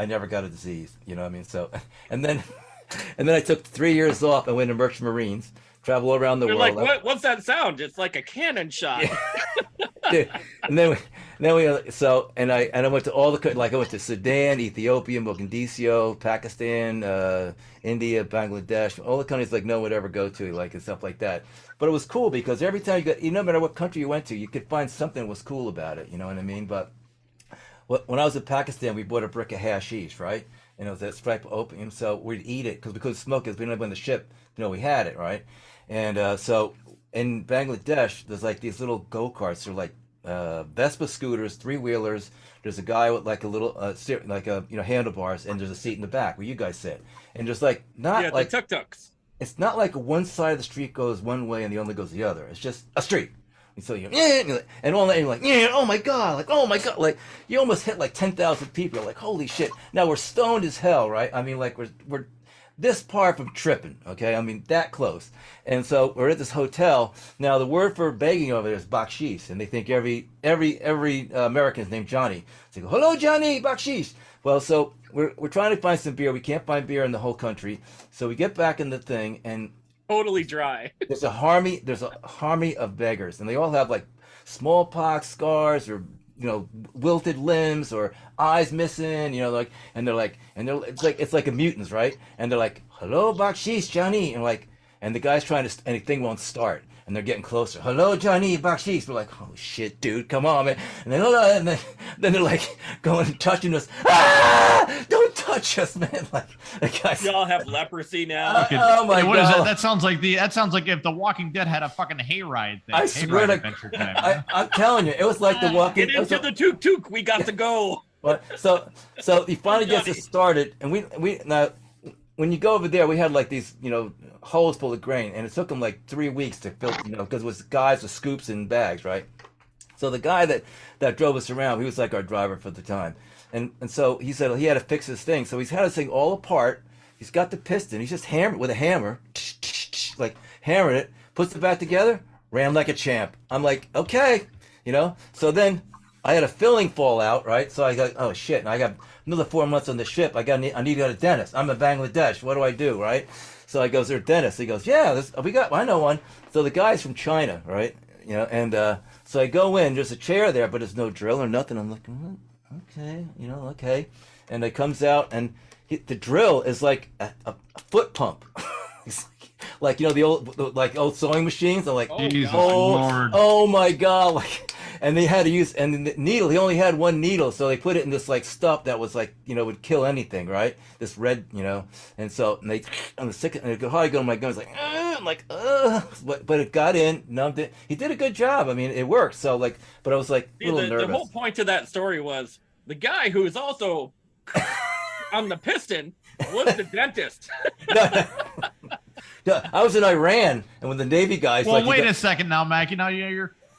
never got a disease. You know what I mean? So, and then I took 3 years off. I went to Merchant Marines, travel around the world. You're like, what's that sound? It's like a cannon shot. Dude, and then we I went to all the, I went to Sudan, Ethiopia, Mogadishu, Pakistan, India, Bangladesh, all the countries no one would ever go to, and stuff like that. But it was cool because every time no matter what country you went to, you could find something that was cool about it. You know what I mean? But when I was in Pakistan, we bought a brick of hashish, right? And it was that striped opium, so we'd eat it because we couldn't smoke it. We didn't have on the ship, we had it, right? And so in Bangladesh, there's these little go-karts. They're like Vespa scooters, 3-wheelers. There's a guy with a little handlebars, and there's a seat in the back where you guys sit. And just the tuk-tuks. It's not like one side of the street goes one way and the other goes the other. It's just a street. And so and all that, and oh my God, you almost hit 10,000 people. You're like, holy shit. Now we're stoned as hell, right? I mean, we're this part from tripping, okay? I mean, that close. And so we're at this hotel. Now the word for begging over there is bakshish, and they think every American is named Johnny. So they go, hello, Johnny, bakshish. Well, so we're trying to find some beer. We can't find beer in the whole country. So we get back in the thing, and totally dry. There's a army of beggars, and they all have smallpox scars or wilted limbs or eyes missing, it's like a mutants, right? And they're like, hello, bakshish, Johnny, and the guy's trying to, and the thing won't start. And they're getting closer. Hello, Johnny, bakshish. We're like, oh shit, dude, come on, man. And then they're going and touching us. Ah! Don't touch us, man. The guys. Y'all have leprosy now. Oh my God. What is that? That sounds like if The Walking Dead had a fucking hayride thing. I swear to I'm telling you, it was like The Walking Dead. Get into the tuk-tuk. We got to go. But so he finally gets us started, and we now. When you go over there, we had these, holes full of grain, and it took them 3 weeks to fill, because it was guys with scoops and bags, right? So the guy that drove us around, he was our driver for the time, and so he said he had to fix this thing. So he's had this thing all apart. He's got the piston. He's just hammered with a hammer, hammering it, puts it back together, ran like a champ. I'm like, okay, So then I had a filling fall out, right? So I got, oh shit, and I got another 4 months on the ship. I need to go to a dentist. I'm in Bangladesh. What do I do, right? So I goes, there's a dentist. He goes, yeah, I know one. So the guy's from China, right? And so I go in. There's a chair there, but there's no drill or nothing. I'm like, okay, okay. And it comes out, and the drill is like a foot pump. The old sewing machines. I'm like, oh my God, and they had to use, and the needle, he only had one needle, so they put it in this stuff that was would kill anything, right? This red, and so I'm sick, and they go, how I go to my gun, but it got in, numbed it. He did a good job. I mean, it worked. So but I was a little nervous. The whole point to that story was the guy who is also on the piston was the dentist. Yeah, I was in Iran, and when the Navy guys. Well, wait a second now, Mac.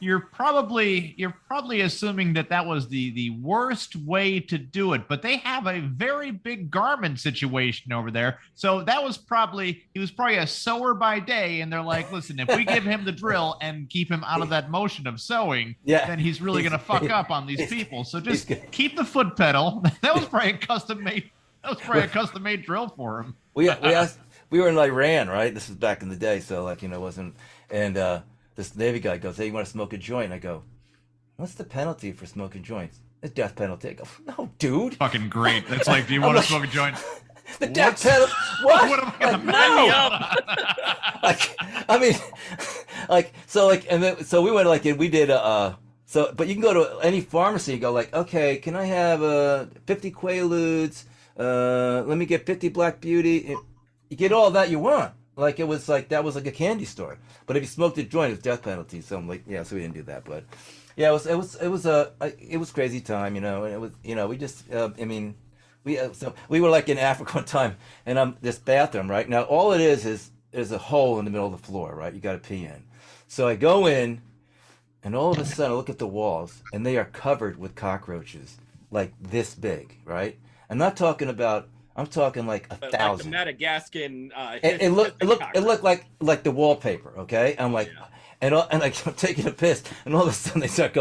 You're probably assuming that was the worst way to do it, but they have a very big garment situation over there. So he was probably a sewer by day, and they're like, listen, if we give him the drill and keep him out of that motion of sewing, then he's really gonna fuck up on these people. So just keep the foot pedal. That was probably a custom made drill for him. we asked. We were in Iran, right? This is back in the day, so like it wasn't. And this Navy guy goes, "Hey, you want to smoke a joint?" I go, "What's the penalty for smoking joints?" "It's death penalty." I go, "No, dude." Fucking great. That's like, do you want to smoke a joint? The death penalty. What? What am I gonna No. Like, I mean, and then so we went and we did but you can go to any pharmacy and go like, okay, can I have 50 Quaaludes? Let me get 50 Black Beauty. You get all that you want. Like it was like that was like a candy store. But if you smoked a joint, it was death penalty. So I'm like, yeah, so we didn't do that. But yeah, it was crazy time, and it was we just we were like in Africa one time, and this bathroom right now all it is a hole in the middle of the floor, right? You got to pee in. So I go in, and all of a sudden I look at the walls, and they are covered with cockroaches, like this big, right? I'm talking like 1,000. Like the Madagascar. It looked like the wallpaper. Okay, I'm like, and I'm taking a piss, and all of a sudden they start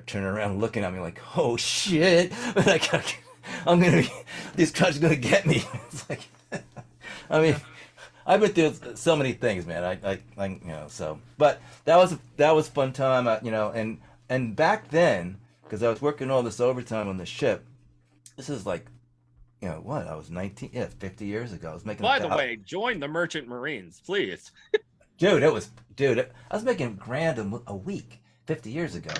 turning around and looking at me like, oh shit, these guys are gonna get me. It's like, I mean, I've been through so many things, man. But that was fun time, and back then, because I was working all this overtime on the ship. This is like, I was 19, 50 years ago. I was making. By the way, join the Merchant Marines, please. Dude, I was making $1,000 a week 50 years ago.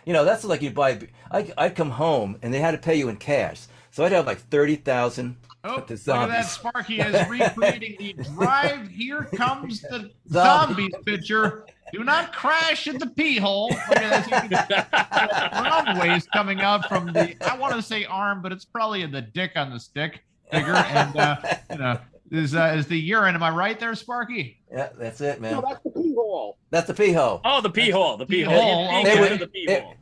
That's like you buy. I'd come home and they had to pay you in cash, so I'd have like 30,000. Oh, look at that! Sparky is recreating the Drive. Here comes the zombies picture. Do not crash in the pee hole. Look at that. Brown waste coming out from I want to say arm, but it's probably the dick on the stick figure. And is the urine? Am I right there, Sparky? Yeah, that's it, man. No, that's the pee hole. That's the pee hole. Oh, the pee hole. The pee hole.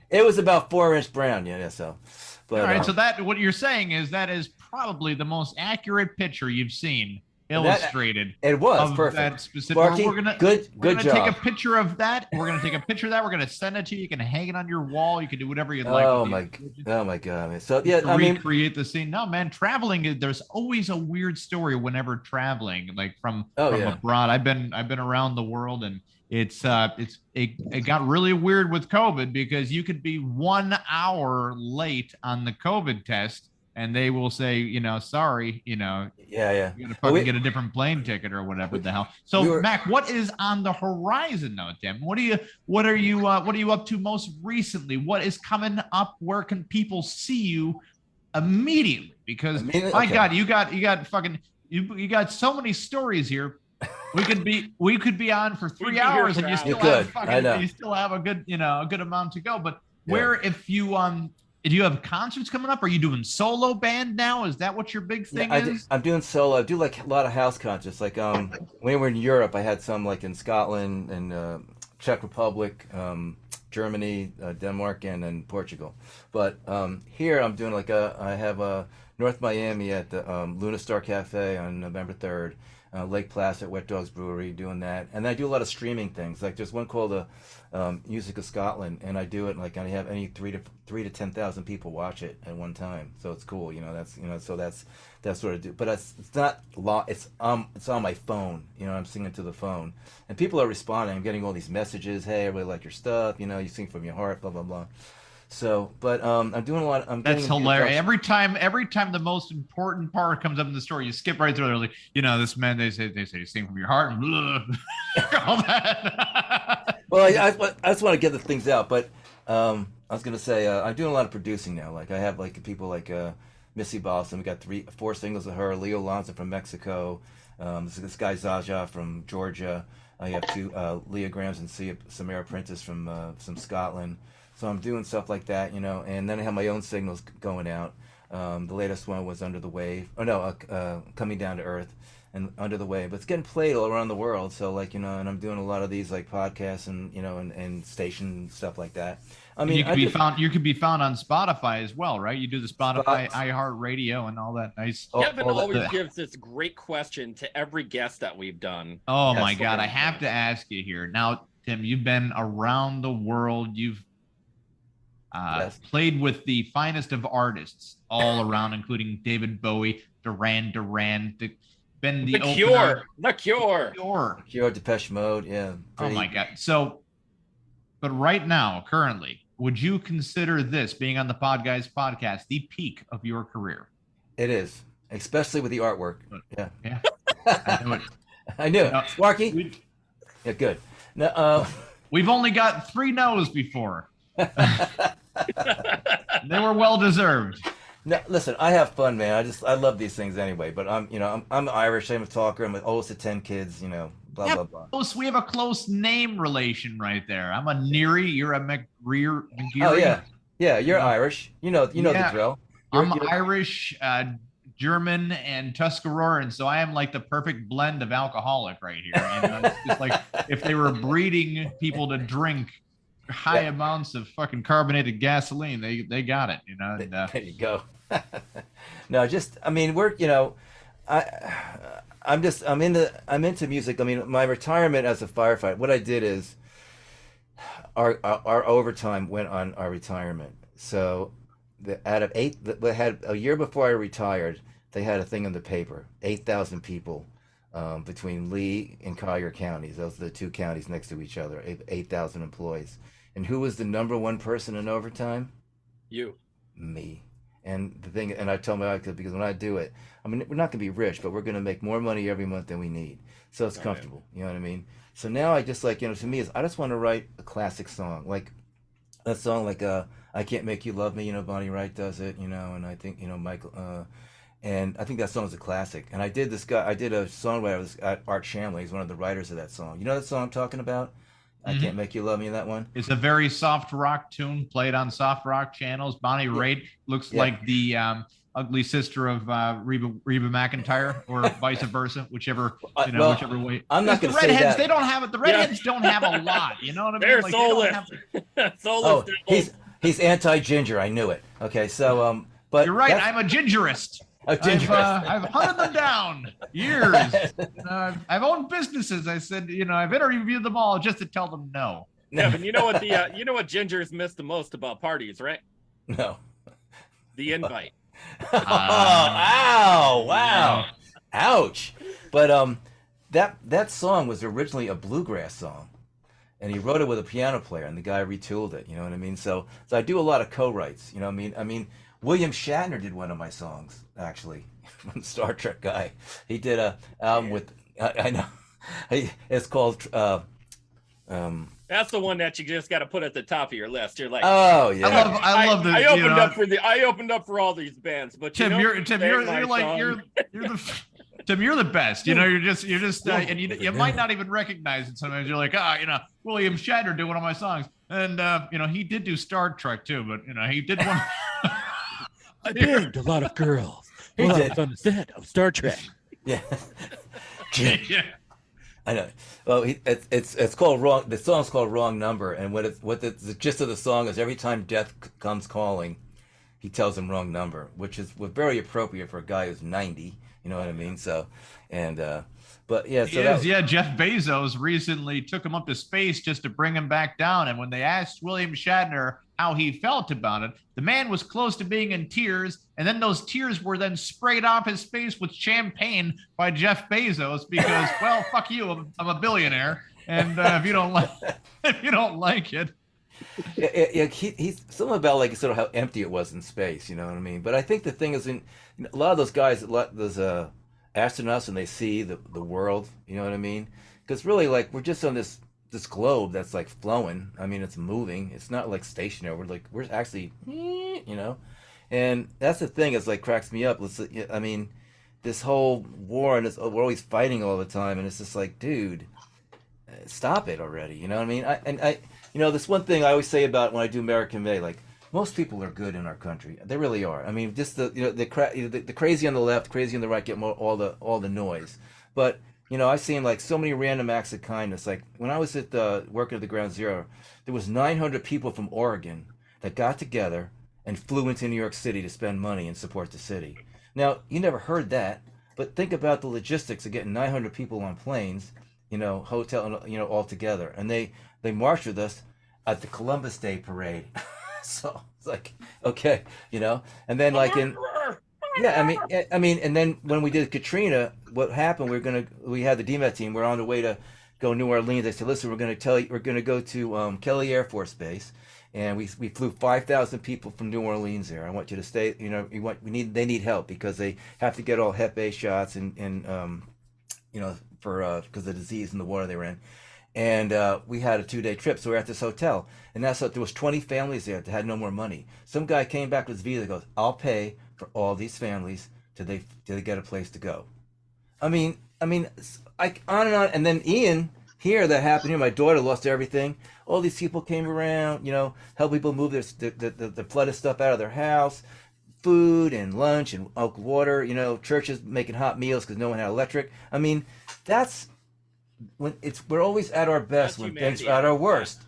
It was about 4-inch brown. Yeah, so. But, all right, so what you're saying is that is probably the most accurate picture you've seen illustrated. It was perfect. That specific. Sparky, we're gonna job. Take a picture of that. We're gonna take a picture of that. We're gonna send it to you. You can hang it on your wall. You can do whatever you'd like. Oh my god! So yeah, recreate the scene. No, man, traveling. There's always a weird story whenever traveling, like from abroad. I've been around the world, and it got really weird with COVID because you could be 1 hour late on the COVID test. And they will say, sorry, you're gonna fucking get a different plane ticket or whatever the hell. So, Mac, what is on the horizon, though, Tim? What are you up to most recently? What is coming up? Where can people see you immediately? Because God, you got so many stories here. We could be on for 3 hours, and you still have a good amount to go. But do you have concerts coming up? Are you doing solo band now? Is that what your big thing is? I'm doing solo. I do like a lot of house concerts. Like when we were in Europe, I had some like in Scotland and Czech Republic, Germany, Denmark, and then Portugal. But here I'm doing I have North Miami at the Luna Star Cafe on November 3rd. Lake Placid, Wet Dogs Brewery, doing that. And I do a lot of streaming things. Like there's one called Music of Scotland, and I do it like I have any 3 to 10,000 people watch it at one time. So it's cool, so that's sort of but it's not long. It's on my phone, I'm singing to the phone, and people are responding. I'm getting all these messages. Hey, I really like your stuff. You sing from your heart, blah blah blah. So, but I'm doing a lot. That's hilarious. Every time the most important part comes up in the story, you skip right through. They're like, this man, they say you sing from your heart, and all that. Well, I just want to get the things out, but I was gonna say I'm doing a lot of producing now. Like I have like people like Missy Boston. We got 4 singles of her. Leo Lanza from Mexico. This guy Zaja from Georgia. I have 2 Leah Grahams and Samara Prentice from Scotland. So I'm doing stuff like that, and then I have my own singles going out. The latest one was Under the Wave. Coming Down to Earth and Under the Wave. But it's getting played all around the world. So and I'm doing a lot of these like podcasts and and station stuff like that. I mean, you could be found on Spotify as well, right? You do the Spotify, iHeartRadio, and all that nice. Kevin always gives this great question to every guest that we've done. Oh my God, I have to ask you here now, Tim. You've been around the world. Played with the finest of artists all around, including David Bowie, Duran Duran, been the Cure, The Cure, Depeche Mode, yeah. Oh my God. So, but right now, currently, would you consider this being on the Podguyz podcast the peak of your career? It is, especially with the artwork. Yeah. I knew it. I knew it. Sparky? Yeah, good. No, we've only got 3 no's before. They were well deserved. No, listen, I have fun, man. I love these things anyway. But I'm Irish. I'm a talker. I'm the oldest of 10 kids. Blah blah blah. We have a close name relation right there. I'm a Neary. You're a Mcgeary. Oh yeah. You're Irish. You know the drill. I'm Irish, German, and Tuscaroran, so I am like the perfect blend of alcoholic right here. It's just like if they were breeding people to drink high amounts of fucking carbonated gasoline, they got it. And, there you go. No, I'm into music. I mean, my retirement as a firefighter, what I did is our overtime went on our retirement. So out of 8 that had a year before I retired, they had a thing in the paper, 8,000 people between Lee and Collier counties. Those are the 2 counties next to each other, 8,000 employees. And who was the number 1 person in overtime? You. Me. And the thing, and I tell my wife, because when I do it, I mean, we're not going to be rich, but we're going to make more money every month than we need. So it's comfortable. You know what I mean? So now I just to me, I just want to write a classic song. Like a song like I Can't Make You Love Me, Bonnie Wright does it, and I think, Michael, and I think that song is a classic. And I did a songwriter with Art Shamley. He's one of the writers of that song. You know that song I'm talking about? I Can't Make You Love Me, that one? It's a very soft rock tune played on soft rock channels. Bonnie Raitt looks like the ugly sister of Reba McEntire, or vice versa, whichever way. I'm not going to say that. Redheads, they don't have it. The redheads don't have a lot. You know what I mean? They're soulless. Oh, he's anti-ginger. I knew it. Okay, so but you're right. I'm a gingerist. I've hunted them down years. I've owned businesses. I said, I've interviewed them all just to tell them no. Kevin, you know what gingers miss the most about parties, right? No. The invite. Ow! Wow! Ouch! But that song was originally a bluegrass song, and he wrote it with a piano player, and the guy retooled it. You know what I mean? So I do a lot of co-writes. You know what I mean? William Shatner did one of my songs, actually, from Star Trek guy. He did a album with I know. It's called That's the one that you just got to put at the top of your list. You're like, oh yeah, I love the. I opened up for all these bands, but Tim, you're the best. You're just, and you might not even recognize it. Sometimes you're like, William Shatner did one of my songs, and he did do Star Trek too, but he did one. I banged a lot of girls. He did on the set of Star Trek. Yeah. Yeah. I know. Well, it's called Wrong. The song's called Wrong Number, and the gist of the song is every time death comes calling, he tells him wrong number, which is very appropriate for a guy who's 90. You know what I mean? So, but yeah. So Jeff Bezos recently took him up to space just to bring him back down, and when they asked William Shatner how he felt about it, the man was close to being in tears, and then those tears were then sprayed off his face with champagne by Jeff Bezos because, well, fuck you, I'm a billionaire, and if you don't like it. Yeah, he's something about like sort of how empty it was in space. You know what I mean? But I think the thing is, a lot of those guys, those astronauts, and they see the world. You know what I mean? Because really, like, we're just on this globe that's like flowing. I mean, it's moving. It's not like stationary. We're actually, and that's the thing. It's like cracks me up. I mean, this whole war and we're always fighting all the time, and it's just like, dude, stop it already. You know what I mean? This one thing I always say about when I do American Made, like, most people are good in our country. They really are. I mean, just the crazy on the left, crazy on the right get all the noise, but. I've seen like so many random acts of kindness. Like when I was working at the Ground Zero, there was 900 people from Oregon that got together and flew into New York City to spend money and support the city. Now, you never heard that, but think about the logistics of getting 900 people on planes, hotel, all together. And they marched with us at the Columbus Day parade. So it's like, okay, and then like yeah, and then when we did Katrina, what happened? We had the DMET team. We're on the way to go New Orleans. I said, listen, we're going to go to Kelly Air Force Base, and we flew 5,000 people from New Orleans there. I want you to stay. They need help because they have to get all Hep A shots and for because of the disease in the water they were in. And we had a 2-day trip, so we're at this hotel, and there was 20 families there that had no more money. Some guy came back with his visa, goes, I'll pay for all these families till they get a place to go. I mean, on and on. And then Ian, here that happened here, my daughter lost everything. All these people came around, help people move the flooded stuff out of their house, food and lunch and water, churches making hot meals because no one had electric. I mean, that's when we're always at our best when things are at our worst.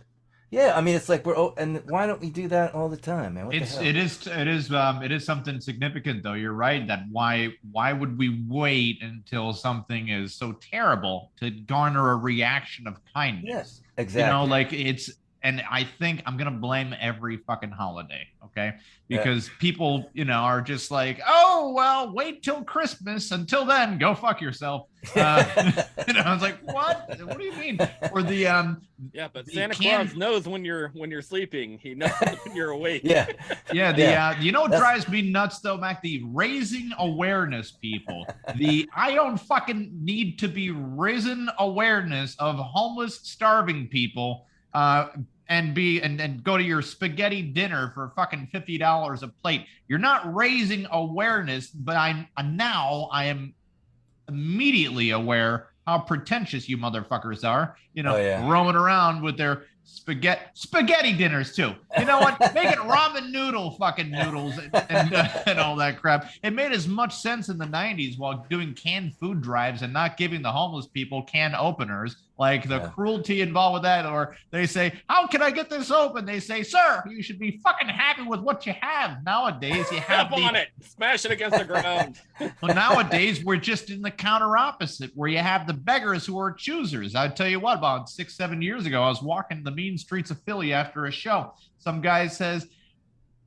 Yeah, I mean, it's like and why don't we do that all the time, man? It is something significant, though. You're right that why would we wait until something is so terrible to garner a reaction of kindness? Yes, exactly. And I think I'm gonna blame every fucking holiday, okay? Because people, are just like, oh well, wait till Christmas. Until then, go fuck yourself. I was like, what? What do you mean? Or but Santa Claus knows when you're sleeping. He knows when you're awake. Yeah. What drives me nuts though, Mac? The raising awareness people. I don't fucking need to be raising awareness of homeless, starving people. And go to your spaghetti dinner for fucking $50 a plate. You're not raising awareness, but I am immediately aware how pretentious you motherfuckers are. Roaming around with their spaghetti dinners too. You know what? Make it ramen noodles and all that crap. It made as much sense in the 90s while doing canned food drives and not giving the homeless people can openers. Like the cruelty involved with that, or they say, how can I get this open? They say, sir, you should be fucking happy with what you have. Nowadays, you have on it, smash it against the ground. Well, nowadays, we're just in the counter opposite, where you have the beggars who are choosers. I'll tell you what, about 6-7 years ago, I was walking the mean streets of Philly after a show. Some guy says,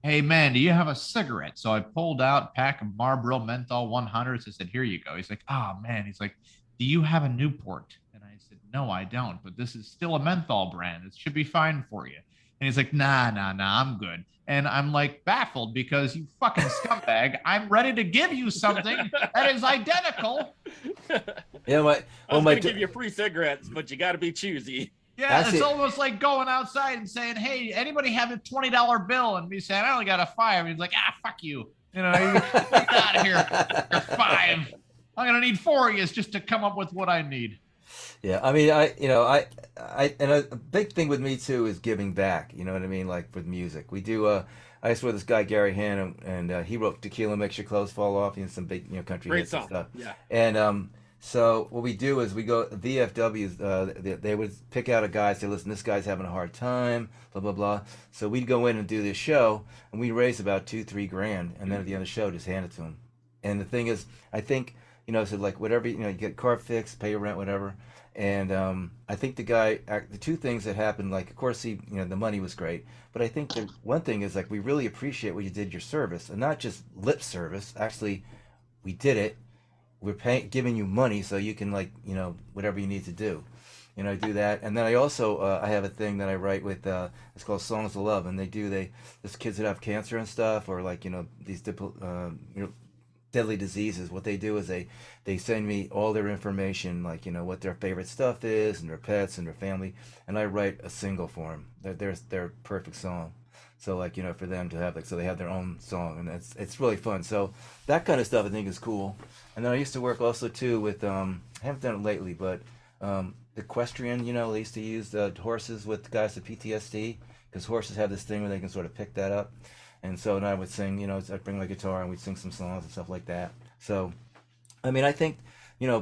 hey, man, do you have a cigarette? So I pulled out a pack of Marlboro Menthol 100s. I said, here you go. He's like, oh, man. He's like, do you have a Newport? No, I don't, but this is still a menthol brand. It should be fine for you. And he's like, nah, I'm good. And I'm like baffled because you fucking scumbag, I'm ready to give you something that is identical. Yeah, I was going to give you free cigarettes, but you got to be choosy. Yeah, it's almost like going outside and saying, hey, anybody have a $20 bill? And me saying, I only got a $5. And he's like, fuck you. You get out of here. You're $5. I'm going to need 4 of you just to come up with what I need. Yeah, I mean, and a big thing with me too is giving back. You know what I mean? Like with music, we do. I used to with this guy Gary Hanna, and he wrote "Tequila Makes Your Clothes Fall Off" and some big country hits and stuff. Yeah. And so what we do is we go VFWs. They would pick out a guy, say, listen, this guy's having a hard time, blah blah blah. So we'd go in and do this show, and we raise about $2-3 grand, and then at the end of the show, just hand it to him. And the thing is, I think so like whatever you get car fixed, pay your rent, whatever. And I think the two things that happened, like, of course, the money was great, but I think the one thing is, like, we really appreciate what you did, your service, and not just lip service. Actually, we did it. We're giving you money so you can, like, whatever you need to do, do that. And then I also, I have a thing that I write with, it's called Songs of Love, and there's kids that have cancer and stuff, or like, these deadly diseases. What they do is they send me all their information, like what their favorite stuff is and their pets and their family, and I write a single for them. Their perfect song. So like for them to have so they have their own song, and it's really fun. So that kind of stuff I think is cool. And then I used to work also too with I haven't done it lately, but equestrian. They used to use the horses with guys with PTSD, because horses have this thing where they can sort of pick that up. And so then I would sing, I'd bring my guitar and we'd sing some songs and stuff like that. So, I mean, I think,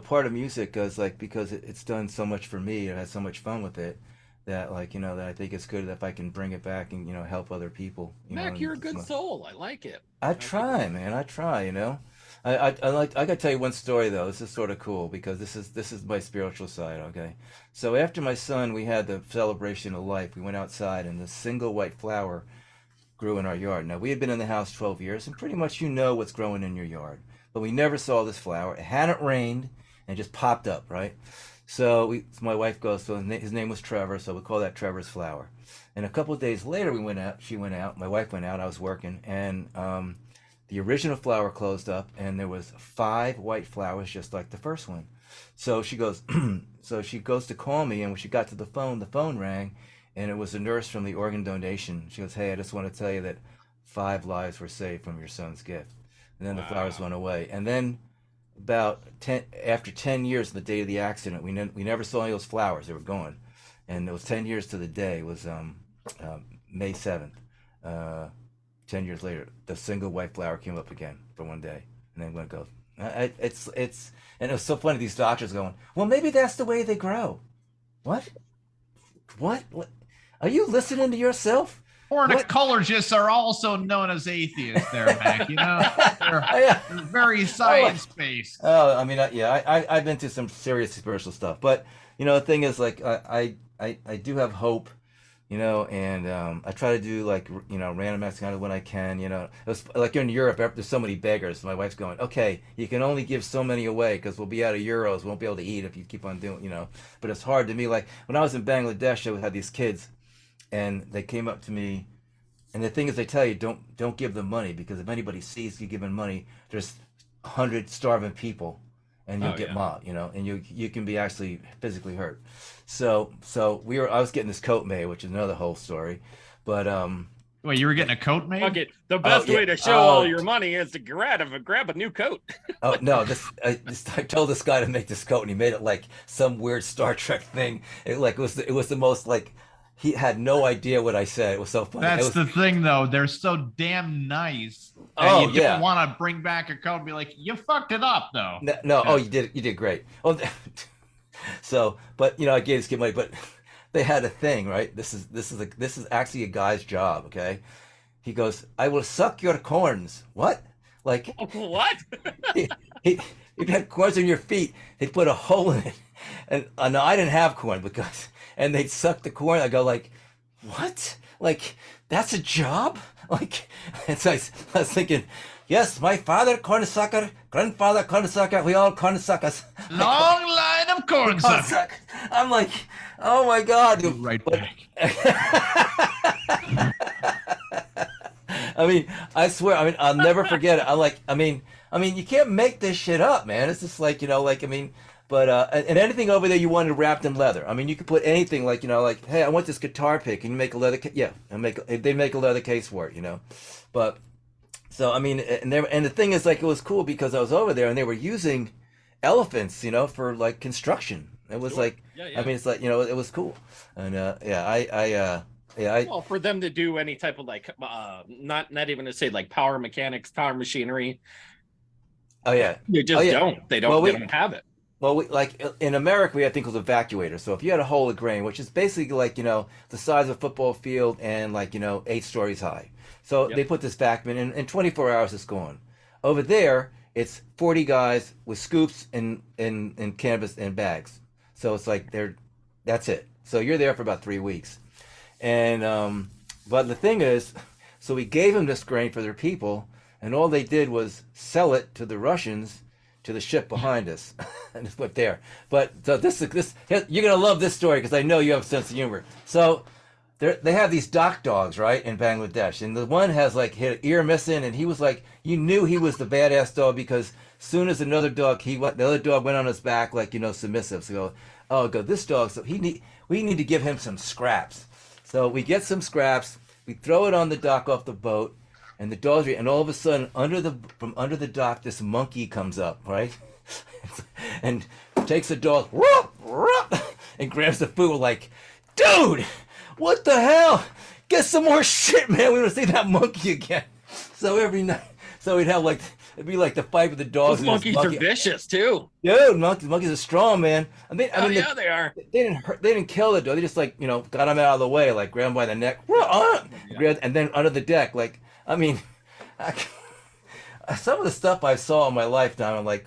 part of music is like, because it's done so much for me, I had so much fun with it, that like, that I think it's good if I can bring it back and, help other people. Mac, you're a good soul. I like it. I try, man. I try, I gotta tell you one story though. This is sort of cool because this is my spiritual side, okay? So after my son, we had the celebration of life. We went outside and the single white flower grew in our yard. Now, we had been in the house 12 years, and pretty much you know what's growing in your yard. But we never saw this flower. It hadn't rained, and it just popped up, right? So my wife goes, so his name was Trevor, so we call that Trevor's flower. And a couple of days later, she went out, my wife went out, I was working, and the original flower closed up, and there was 5 white flowers just like the first one. So she goes, so she goes to call me, and when she got to the phone rang, and it was a nurse from the organ donation. She goes, "Hey, I just want to tell you that 5 lives were saved from your son's gift." And then the flowers went away. And then after 10 years, the day of the accident, we never saw any of those flowers. They were gone. And it was 10 years to the day. It was May 7th. 10 years later, the single white flower came up again for one day. And then went go. And it was so funny, these doctors going, "Well, maybe that's the way they grow." What? Are you listening to yourself? Ornithologists are also known as atheists there, Mac. You know, they're very science-based. Oh, I mean, I've been through some serious spiritual stuff. But, the thing is, like, I do have hope, and I try to do, like, random acts kind of when I can, It was like in Europe, there's so many beggars. My wife's going, "Okay, you can only give so many away because we'll be out of euros. We won't be able to eat if you keep on doing, But it's hard to me. Like, when I was in Bangladesh, I had these kids, and they came up to me, and the thing is, they tell you don't give them money, because if anybody sees you giving money, there's 100 starving people, and you'll get mobbed, and you can be actually physically hurt. So I was getting this coat made, which is another whole story, but wait, you were getting a coat made? Okay, the best way to show all your money is to grab a new coat. Oh no! I told this guy to make this coat, and he made it like some weird Star Trek thing. It was the most like. He had no idea what I said. It was so funny. That's the thing, though. They're so damn nice. You don't want to bring back a coat and be like, "You fucked it up, though." No. Yeah. Oh, you did great. Well, so, but I gave this kid money, but they had a thing, right? This is actually a guy's job. Okay, he goes, "I will suck your corns." What? Like what? If you had corns in your feet, they'd put a hole in it, and no, I didn't have corn because. And they'd suck the corn. I go like, "What? Like, that's a job?" Like, and so I was thinking, yes, my father cornsucker, grandfather cornsucker, we all cornsuckers. Long line of cornsucker. I'm like, oh my God. Right back. I mean, I swear, I'll never forget it. I mean, you can't make this shit up, man. It's just like, But and anything over there you wanted wrapped in leather. You could put anything like like, "Hey, I want this guitar pick. Can you make a leather case?" Yeah, they make a leather case for it, But so and the thing is, like, it was cool because I was over there and they were using elephants, for like construction. It was like, it's like it was cool, and well, for them to do any type of like not even to say like power mechanics, power machinery. Oh yeah, you just don't. They don't. They don't have it. Well, like in America, I think it was evacuator. So if you had a hole of grain, which is basically like, the size of a football field and like, 8 stories high. So they put this vacuum in 24 hours, it's gone. Over there, it's 40 guys with scoops and canvas and bags. So it's like that's it. So you're there for about 3 weeks. And, but the thing is, so we gave them this grain for their people, and all they did was sell it to the Russians to the ship behind us, and it's put there. But so this you're gonna love this story because I know you have a sense of humor. So they have these dock dogs, right, in Bangladesh, and the one has like his ear missing, and he was like, you knew he was the badass dog because soon as another dog, the other dog went on his back like submissive. So this dog. So we need to give him some scraps. So we get some scraps, we throw it on the dock off the boat. And the dogs, and all of a sudden, from under the dock, this monkey comes up, right, and takes the dog, and grabs the food. We're like, "Dude, what the hell? Get some more shit, man. We want to see that monkey again." So every night, we'd have like it'd be like the fight with the dogs. Those monkeys are vicious too. Dude, monkeys are strong, man. They are. They didn't kill the dog. They just like got him out of the way, like grabbed him by the neck, and then under the deck, like. Some of the stuff I saw in my lifetime, I'm like,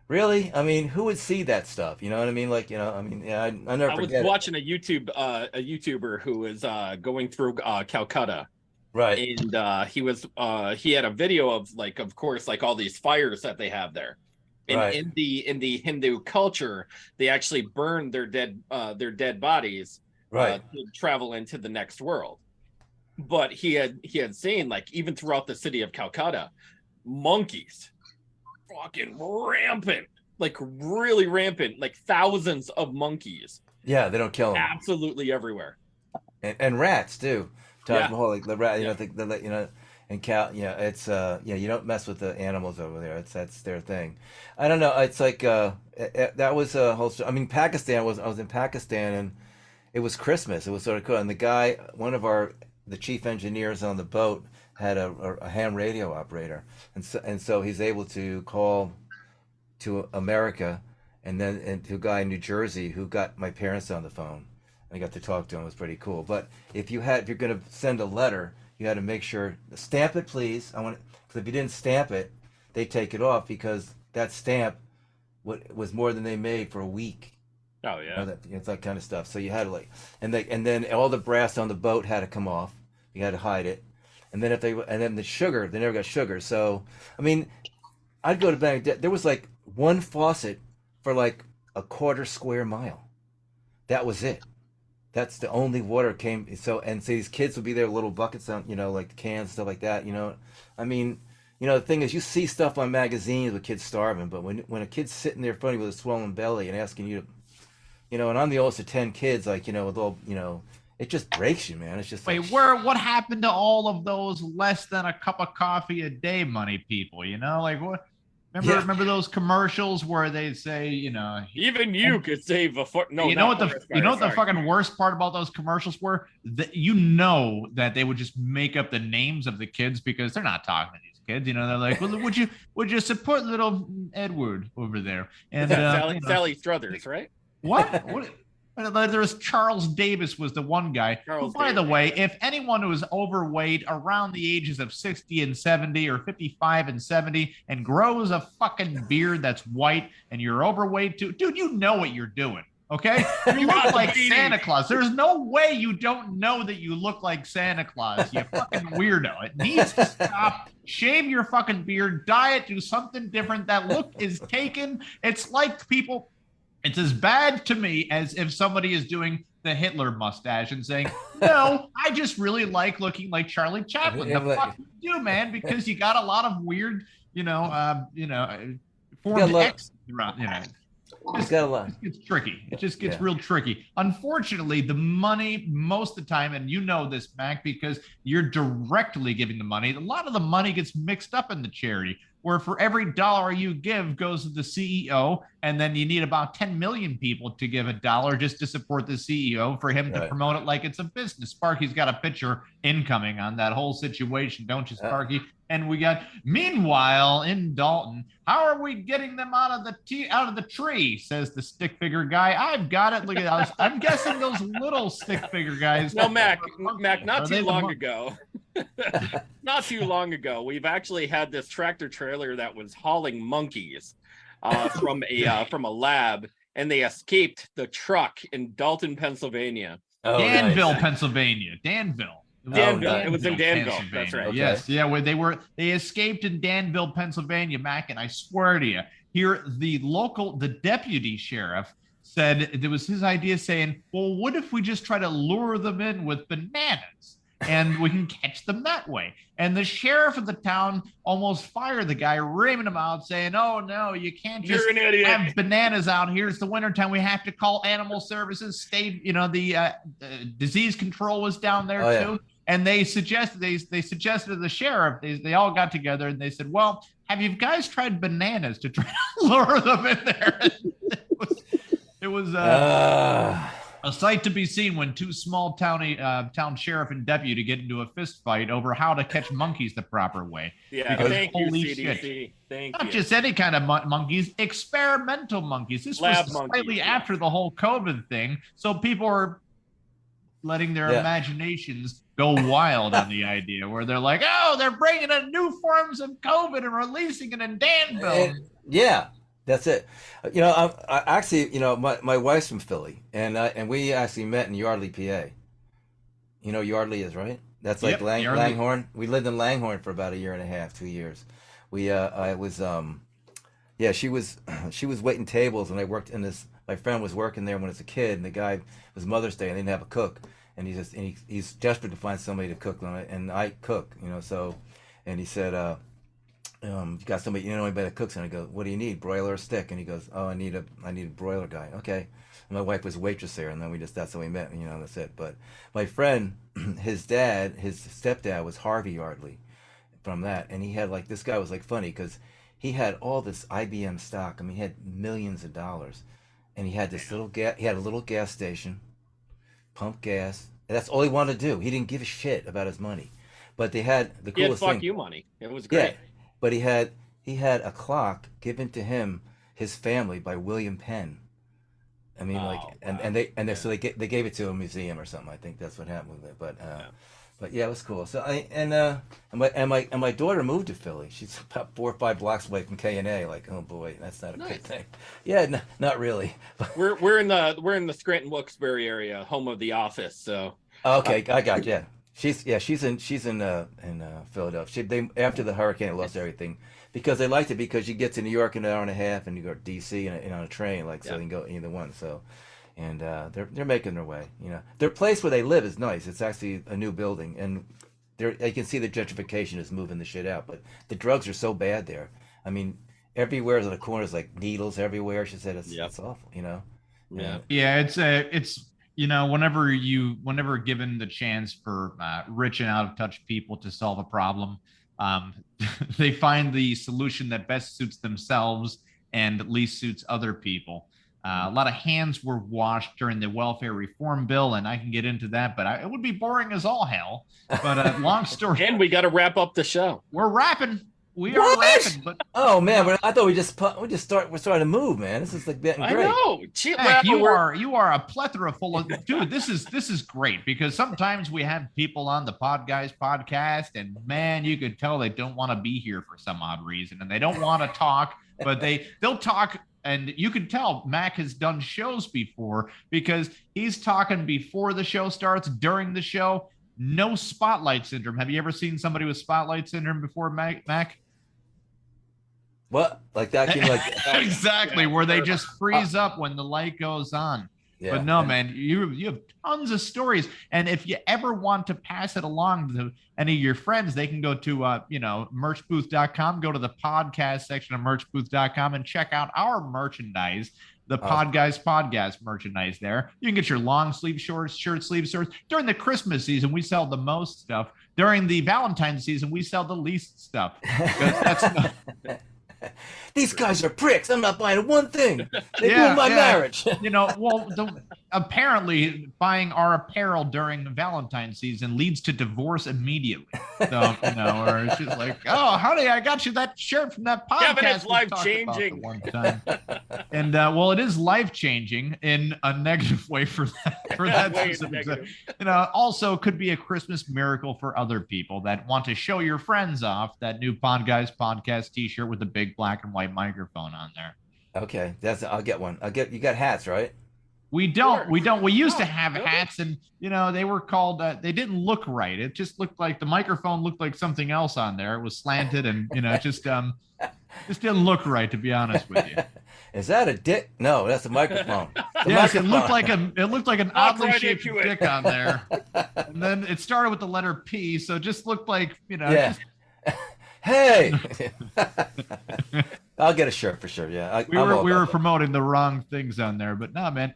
really? Who would see that stuff? You know what I mean? Like, I never forget. I was watching a YouTuber who was going through Calcutta. Right. And he had a video of of course, all these fires that they have there. And Right. in the Hindu culture, they actually burn their dead bodies Right. to travel into the next world. But he had seen, even throughout the city of Calcutta, monkeys fucking rampant, really rampant, thousands of monkeys. Yeah, they don't kill them. Absolutely everywhere. And rats too. Yeah. The rat, and cow. Yeah, it's you don't mess with the animals over there. That's their thing. I don't know. It's that was a whole. I mean, I was in Pakistan, and it was Christmas. It was sort of cool. And the guy, the chief engineers on the boat, had a ham radio operator, and so he's able to call to America, and to a guy in New Jersey who got my parents on the phone. I got to talk to him. It was pretty cool. But if you're going to send a letter, you had to make sure, stamp it, please. Because if you didn't stamp it, they take it off, because that stamp was more than they made for a week. Oh yeah. It's that kind of stuff. So you had to and then all the brass on the boat had to come off. You had to hide it. And then the sugar, they never got sugar. So I mean, I'd go to Bangladesh. There was one faucet for a quarter square mile. That was it. That's the only water came. So these kids would be there with little buckets on, cans, stuff like that. I mean, the thing is, you see stuff on magazines with kids starving, but when a kid's sitting there in front of you with a swollen belly and asking you to, and I'm the oldest of 10 kids, with all, it just breaks you, man. It's just wait, what happened to all of those less than a cup of coffee a day money people? What? Remember those commercials where they say, even you could save a foot. No, you know what the fucking worst part about those commercials were? That that they would just make up the names of the kids, because they're not talking to these kids. They're like, well, would you support little Edward over there? And Sally Struthers, right? What? There was Charles Davis was the one guy. By the way, if anyone who is overweight around the ages of 60 and 70 or 55 and 70 and grows a fucking beard that's white and you're overweight too, dude, you know what you're doing. Okay? You look like Santa Claus. There's no way you don't know that you look like Santa Claus, you fucking weirdo. It needs to stop. Shave your fucking beard, dye it, do something different. That look is taken. It's like people... It's as bad to me as if somebody is doing the Hitler mustache and saying, no, I just really like looking like Charlie Chaplin. The fuck you do, man, because you got a lot of weird, formed X throughout, It gets tricky. It just gets real tricky. Unfortunately, the money most of the time, and you know this, Mac, because you're directly giving the money, a lot of the money gets mixed up in the charity, where for every dollar you give goes to the CEO, and then you need about 10 million people to give $1 just to support the CEO for him to promote it like it's a business. Sparky's got a picture incoming on that whole situation, don't you, Sparky? And we got, meanwhile, in Dalton, how are we getting them out of the tree? Says the stick figure guy. I've got it. Look at that. I'm guessing those little stick figure guys. No, Mac, not too long ago. Not too long ago, we've actually had this tractor trailer that was hauling monkeys from a lab, and they escaped the truck in Dalton, Pennsylvania. Oh, Danville, nice. Pennsylvania. Danville. It was in Danville. That's right. Okay. Yes. Yeah. Where they escaped in Danville, Pennsylvania, Mac. And I swear to you, here the deputy sheriff said it was his idea, saying, well, what if we just try to lure them in with bananas and we can catch them that way? And the sheriff of the town almost fired the guy, reaming him out, saying, oh, no, you can't just have bananas out. Here's the wintertime. We have to call animal services. The disease control was down there, too. Yeah. And they suggested to the sheriff, they all got together and they said, well, have you guys tried bananas to try to lure them in there? It was a sight to be seen when two small town sheriff and deputy get into a fist fight over how to catch monkeys the proper way. Yeah, because, thank you, CDC. Shit, Not just any kind of monkeys, experimental monkeys. This was slightly after the whole COVID thing, so people are letting their imaginations go wild on the idea, where they're like, oh, they're bringing in new forms of COVID and releasing it in Danville. Yeah. That's it. I actually, my wife's from Philly, and we actually met in Yardley, PA. You know Yardley is, right? That's like Yep, the Army. Langhorne. We lived in Langhorne for about a year and a half, 2 years. I was, yeah, she was, she was waiting tables, and I worked in this. My friend was working there when I was a kid, and the guy it was Mother's Day, and they didn't have a cook, and he's desperate to find somebody to cook on it, and I cook, so, and he said, you got somebody, you know anybody that cooks? And I go, what do you need, broiler or stick? And he goes, oh, I need a broiler guy. Okay. And my wife was a waitress there, and then that's how we met, that's it. But my friend, his stepdad was Harvey Yardley from that, and he had this guy was funny because he had all this IBM stock. I mean, he had millions of dollars, and he had this he had a little gas station, pump gas. And that's all he wanted to do. He didn't give a shit about his money, but they had the coolest thing. Fuck you money. It was great. Yeah. But he had a clock given to him, his family, by William Penn. I mean, so they gave it to a museum or something. I think that's what happened with it. But yeah, it was cool. So my daughter moved to Philly. She's about 4 or 5 blocks away from K&A. Oh boy, that's not a good thing. Yeah, not really. we're in the Scranton Wilkes-Barre area, home of The Office. So okay, I got you. Yeah. She's in Philadelphia. After the hurricane, they lost everything because they liked it because you get to New York in an hour and a half, and you go to DC on a train, so you can go either one. So, and they're making their way. Their place where they live is nice. It's actually a new building, and you can see the gentrification is moving the shit out. But the drugs are so bad there. I mean, everywhere on the corners, needles everywhere. She said it's awful. Yeah. Yeah, it's. Whenever given the chance for rich and out of touch people to solve a problem, they find the solution that best suits themselves and least suits other people. A lot of hands were washed during the welfare reform bill, and I can get into that, but it would be boring as all hell. But long story. And we got to wrap up the show. We're wrapping. We are rapping, but oh man, but I thought we're starting to move, man. This is getting great. I know. Heck, you are a plethora full of dude. This is great because sometimes we have people on the Podguyz podcast, and man, you could tell they don't want to be here for some odd reason, and they don't want to talk, but they'll talk. And you can tell Mac has done shows before because he's talking before the show starts, during the show. No spotlight syndrome. Have you ever seen somebody with spotlight syndrome before, Mac? What? Like that? Exactly, where they just freeze up when the light goes on. Yeah, but no, man, you have tons of stories. And if you ever want to pass it along to any of your friends, they can go to, merchbooth.com, go to the podcast section of merchbooth.com and check out our merchandise, the Podguyz Podcast merchandise there. You can get your long sleeve shorts, short sleeve shorts. During the Christmas season, we sell the most stuff. During the Valentine's season, we sell the least stuff. These guys are pricks. I'm not buying one thing. They ruined my marriage. Apparently buying our apparel during the Valentine's season leads to divorce immediately. So, or it's just like, oh, honey, I got you that shirt from that podcast. Yeah, but it's life-changing. One time. And it is life-changing in a negative way for that specific. Also could be a Christmas miracle for other people that want to show your friends off that new Podguyz Podcast t-shirt with the big black and white microphone on there. Okay, I'll get one. You got hats, right? We don't. We used to have hats, and they were called. They didn't look right. It just looked like the microphone looked like something else on there. It was slanted, and just didn't look right, to be honest with you. Is that a dick? No, that's a microphone. Yes, it looked like an oddly shaped dick on there, and then it started with the letter P, so it just looked like Yeah. Hey. I'll get a shirt for sure. Yeah, we were promoting the wrong things on there, but no, man.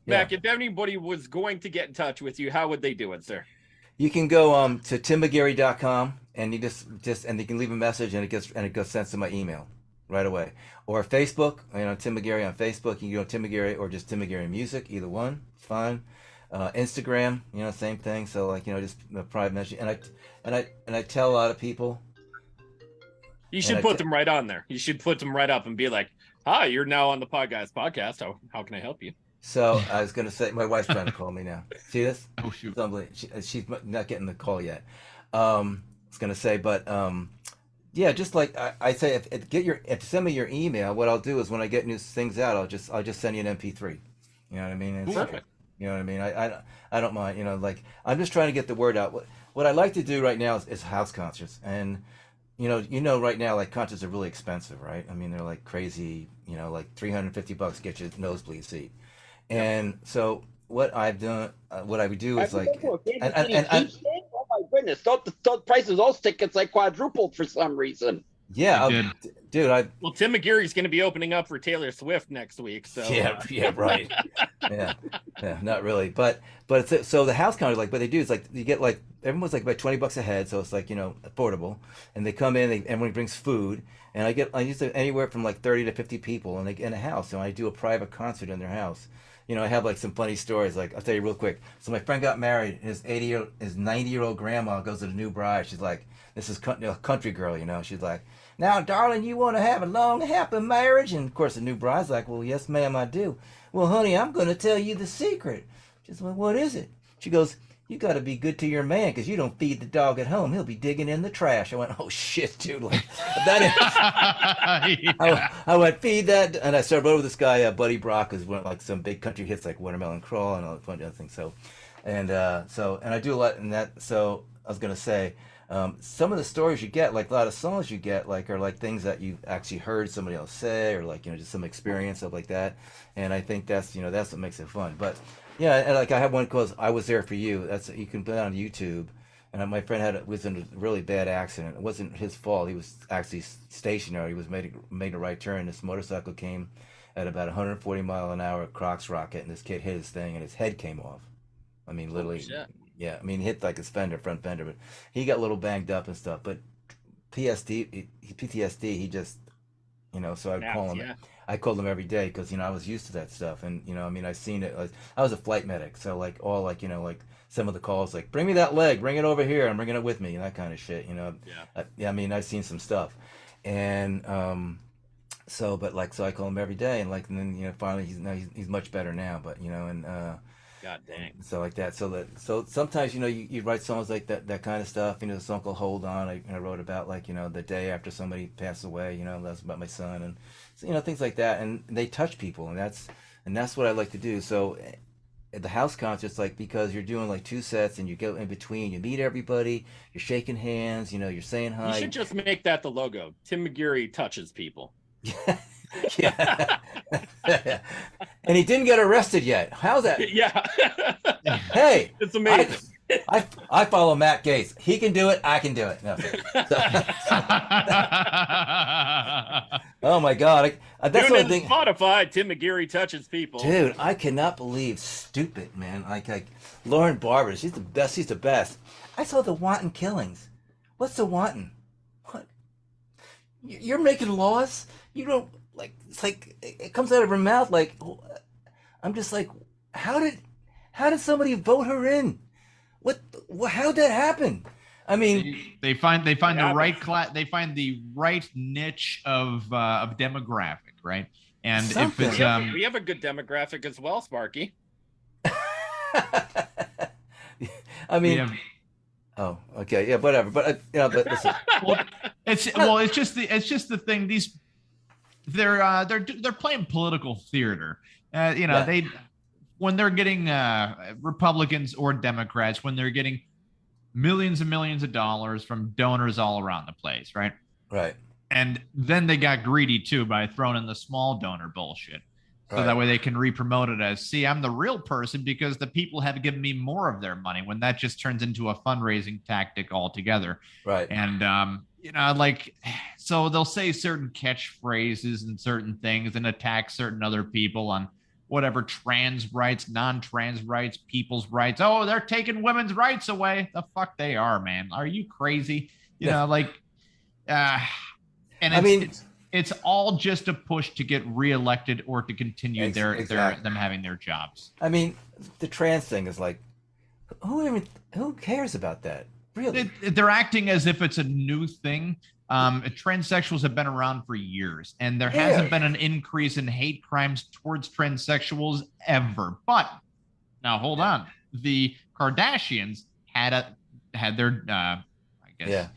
Mac, if anybody was going to get in touch with you, how would they do it, sir? You can go to timmcgeary.com and you just and you can leave a message and it goes sent to my email right away. Or Facebook, Tim Mcgeary on Facebook. You can go Tim Mcgeary or just Tim Mcgeary Music, either one, it's fine. Instagram, same thing. So just a private message. And I tell a lot of people. You should put them right on there. You should put them right up and be like, "Hi, you're now on the Podguyz Podcast. How can I help you?" So I was gonna say, my wife's trying to call me now. See this? Oh shoot! She's not getting the call yet. I was gonna say, but yeah, just like I say, if send me your email, what I'll do is when I get new things out, I'll just send you an MP3. You know what I mean? Perfect. You know what I mean? I don't mind. You know, like I'm just trying to get the word out. What I like to do right now is house concerts, and you know, right now like concerts are really expensive, right? I mean, they're like crazy. You know, like $350 get you a nosebleed seat, and so what I've done, what I would do is like, and oh my goodness, those prices of those tickets like quadrupled for some reason. yeah, dude, well, Tim McGeary's going to be opening up for Taylor Swift next week, so yeah, right, yeah, not really, but so the house concert, like what they do is like you get like everyone's like about $20 a head, so it's like, you know, affordable, and they come in, everyone brings food, and I used to anywhere from like 30 to 50 people, and they get in a house, and I do a private concert in their house. You know, I have like some funny stories. Like I'll tell you real quick. So my friend got married. His 90-year-old grandma goes to the new bride. She's like, this is country girl, you know. She's like, now, darling, you want to have a long, happy marriage? And of course, the new bride's like, well, yes, ma'am, I do. Well, honey, I'm going to tell you the secret. She's like, what is it? She goes, you got to be good to your man because you don't feed the dog at home. He'll be digging in the trash. I went, oh shit, dude! Like that is. Yeah. I went, feed that, and I started over this guy, Buddy Brock, who's one of like some big country hits like Watermelon Crawl and all that fun other things. So, and I do a lot in that. So I was gonna say, some of the stories you get, like a lot of songs you get, like are like things that you've actually heard somebody else say, or like, you know, just some experience, stuff like that. And I think that's, you know, that's what makes it fun. But yeah, and like I have one called "I Was There for You." That's, you can put it on YouTube. And my friend was in a really bad accident. It wasn't his fault. He was actually stationary. He was made a right turn. This motorcycle came at about 140 mile an hour Crocs rocket, and this kid hit his thing, and his head came off. I mean, literally. Yeah, I mean, hit like his front fender, but he got a little banged up and stuff. But PTSD, he just, you know, so I'd call him. Yeah. I called him every day because, you know, I was used to that stuff. And, you know, I mean, I've seen it. Like, I was a flight medic. So, like, all, like, you know, like some of the calls, like, bring me that leg, bring it over here. I'm bringing it with me, and that kind of shit, you know. Yeah. I mean, I've seen some stuff. And so, but, like, so I call him every day. And, like, and then, you know, finally he's much better now. But, you know, and God dang. So like that. So sometimes, you know, you write songs like that kind of stuff. You know, the song called "Hold On." I wrote about, like, you know, the day after somebody passed away. You know, that's about my son, and so, you know, things like that. And they touch people, and that's what I like to do. So at the house concerts, like, because you're doing like 2 sets, and you go in between, you meet everybody, you're shaking hands, you know, you're saying hi. You should just make that the logo. Tim McGeary touches people. Yeah. And he didn't get arrested yet. How's that? Yeah. Hey, it's amazing. I follow Matt Gaetz. He can do it. I can do it. No. Oh my God. That's what I think. Spotify, Tim McGeary touches people. Dude, I cannot believe stupid, man. Like Lauren Barber. She's the best. She's the best. I saw the wanton killings. What's the wanton? What? You're making laws? You don't, like, it's like it comes out of her mouth. Like, I'm just like, how did somebody vote her in? How'd that happen? I mean, they find the right class. They find the right niche of demographic, right? And something. If it's we have a good demographic as well, Sparky. I mean, oh, okay, yeah, whatever. But but listen. it's just the thing. These they're playing political theater. You know, yeah. When they're getting Republicans or Democrats, when they're getting millions and millions of dollars from donors all around the place, right? Right. And then they got greedy too by throwing in the small donor bullshit. So that way they can re-promote it as, see, I'm the real person because the people have given me more of their money, when that just turns into a fundraising tactic altogether. Right. And, you know, like, so they'll say certain catchphrases and certain things and attack certain other people on whatever trans rights, non-trans rights, people's rights. Oh, they're taking women's rights away. The fuck they are, man. Are you crazy? You know, like, and it's all just a push to get reelected or to continue them having their jobs. I mean, the trans thing is like, who cares about that? Really? They're acting as if it's a new thing. Transsexuals have been around for years, and there hasn't been an increase in hate crimes towards transsexuals ever. But now hold on. The Kardashians had their I guess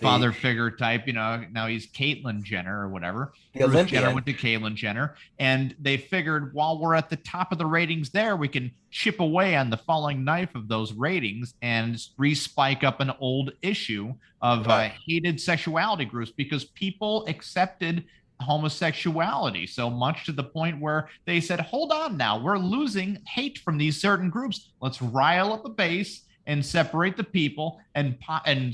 father figure type, now he's Caitlyn Jenner or whatever. The Bruce Olympian. Jenner went to Caitlyn Jenner, and they figured while we're at the top of the ratings there, we can chip away on the falling knife of those ratings and re-spike up an old issue of hated sexuality groups, because people accepted homosexuality so much to the point where they said, hold on now, we're losing hate from these certain groups. Let's rile up a base and separate the people and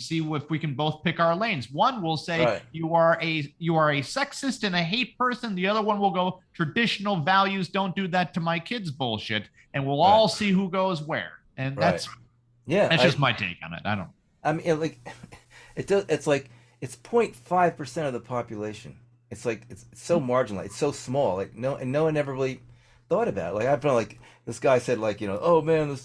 see if we can both pick our lanes. One will say you are a sexist and a hate person. The other one will go traditional values, don't do that to my kids bullshit, and we'll all see who goes where. And that's just my take on it. I mean, like it's like it's 0.5% of the population. It's like it's so marginal. It's so small. Like no one ever really thought about it. Like I feel like this guy said, like, oh man,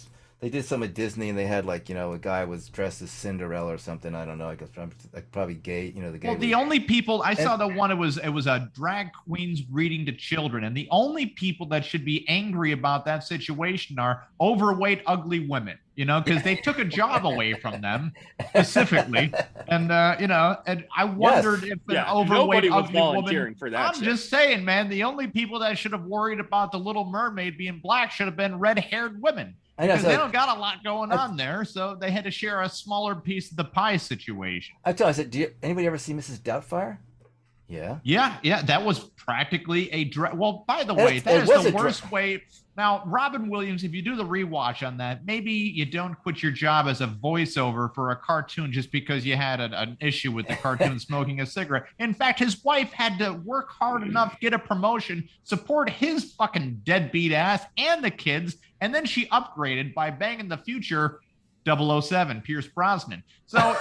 they did some at Disney and they had like, a guy was dressed as Cinderella or something. I don't know. I guess probably gay. The gay. Well, the only people I saw the one, it was a drag queens reading to children, and the only people that should be angry about that situation are overweight, ugly women. Because they took a job away from them specifically, and and I wondered if an overweight, ugly woman. For that I'm just saying, man, the only people that should have worried about the Little Mermaid being black should have been red-haired women. Because they don't got a lot going on there, so they had to share a smaller piece of the pie situation. I said, anybody ever see Mrs. Doubtfire? Yeah. Yeah. That was practically a well, by the way, that is the worst way. Now, Robin Williams, if you do the rewatch on that, maybe you don't quit your job as a voiceover for a cartoon just because you had an issue with the cartoon smoking a cigarette. In fact, his wife had to work hard enough, get a promotion, support his fucking deadbeat ass and the kids, and then she upgraded by banging the future 007, Pierce Brosnan. So,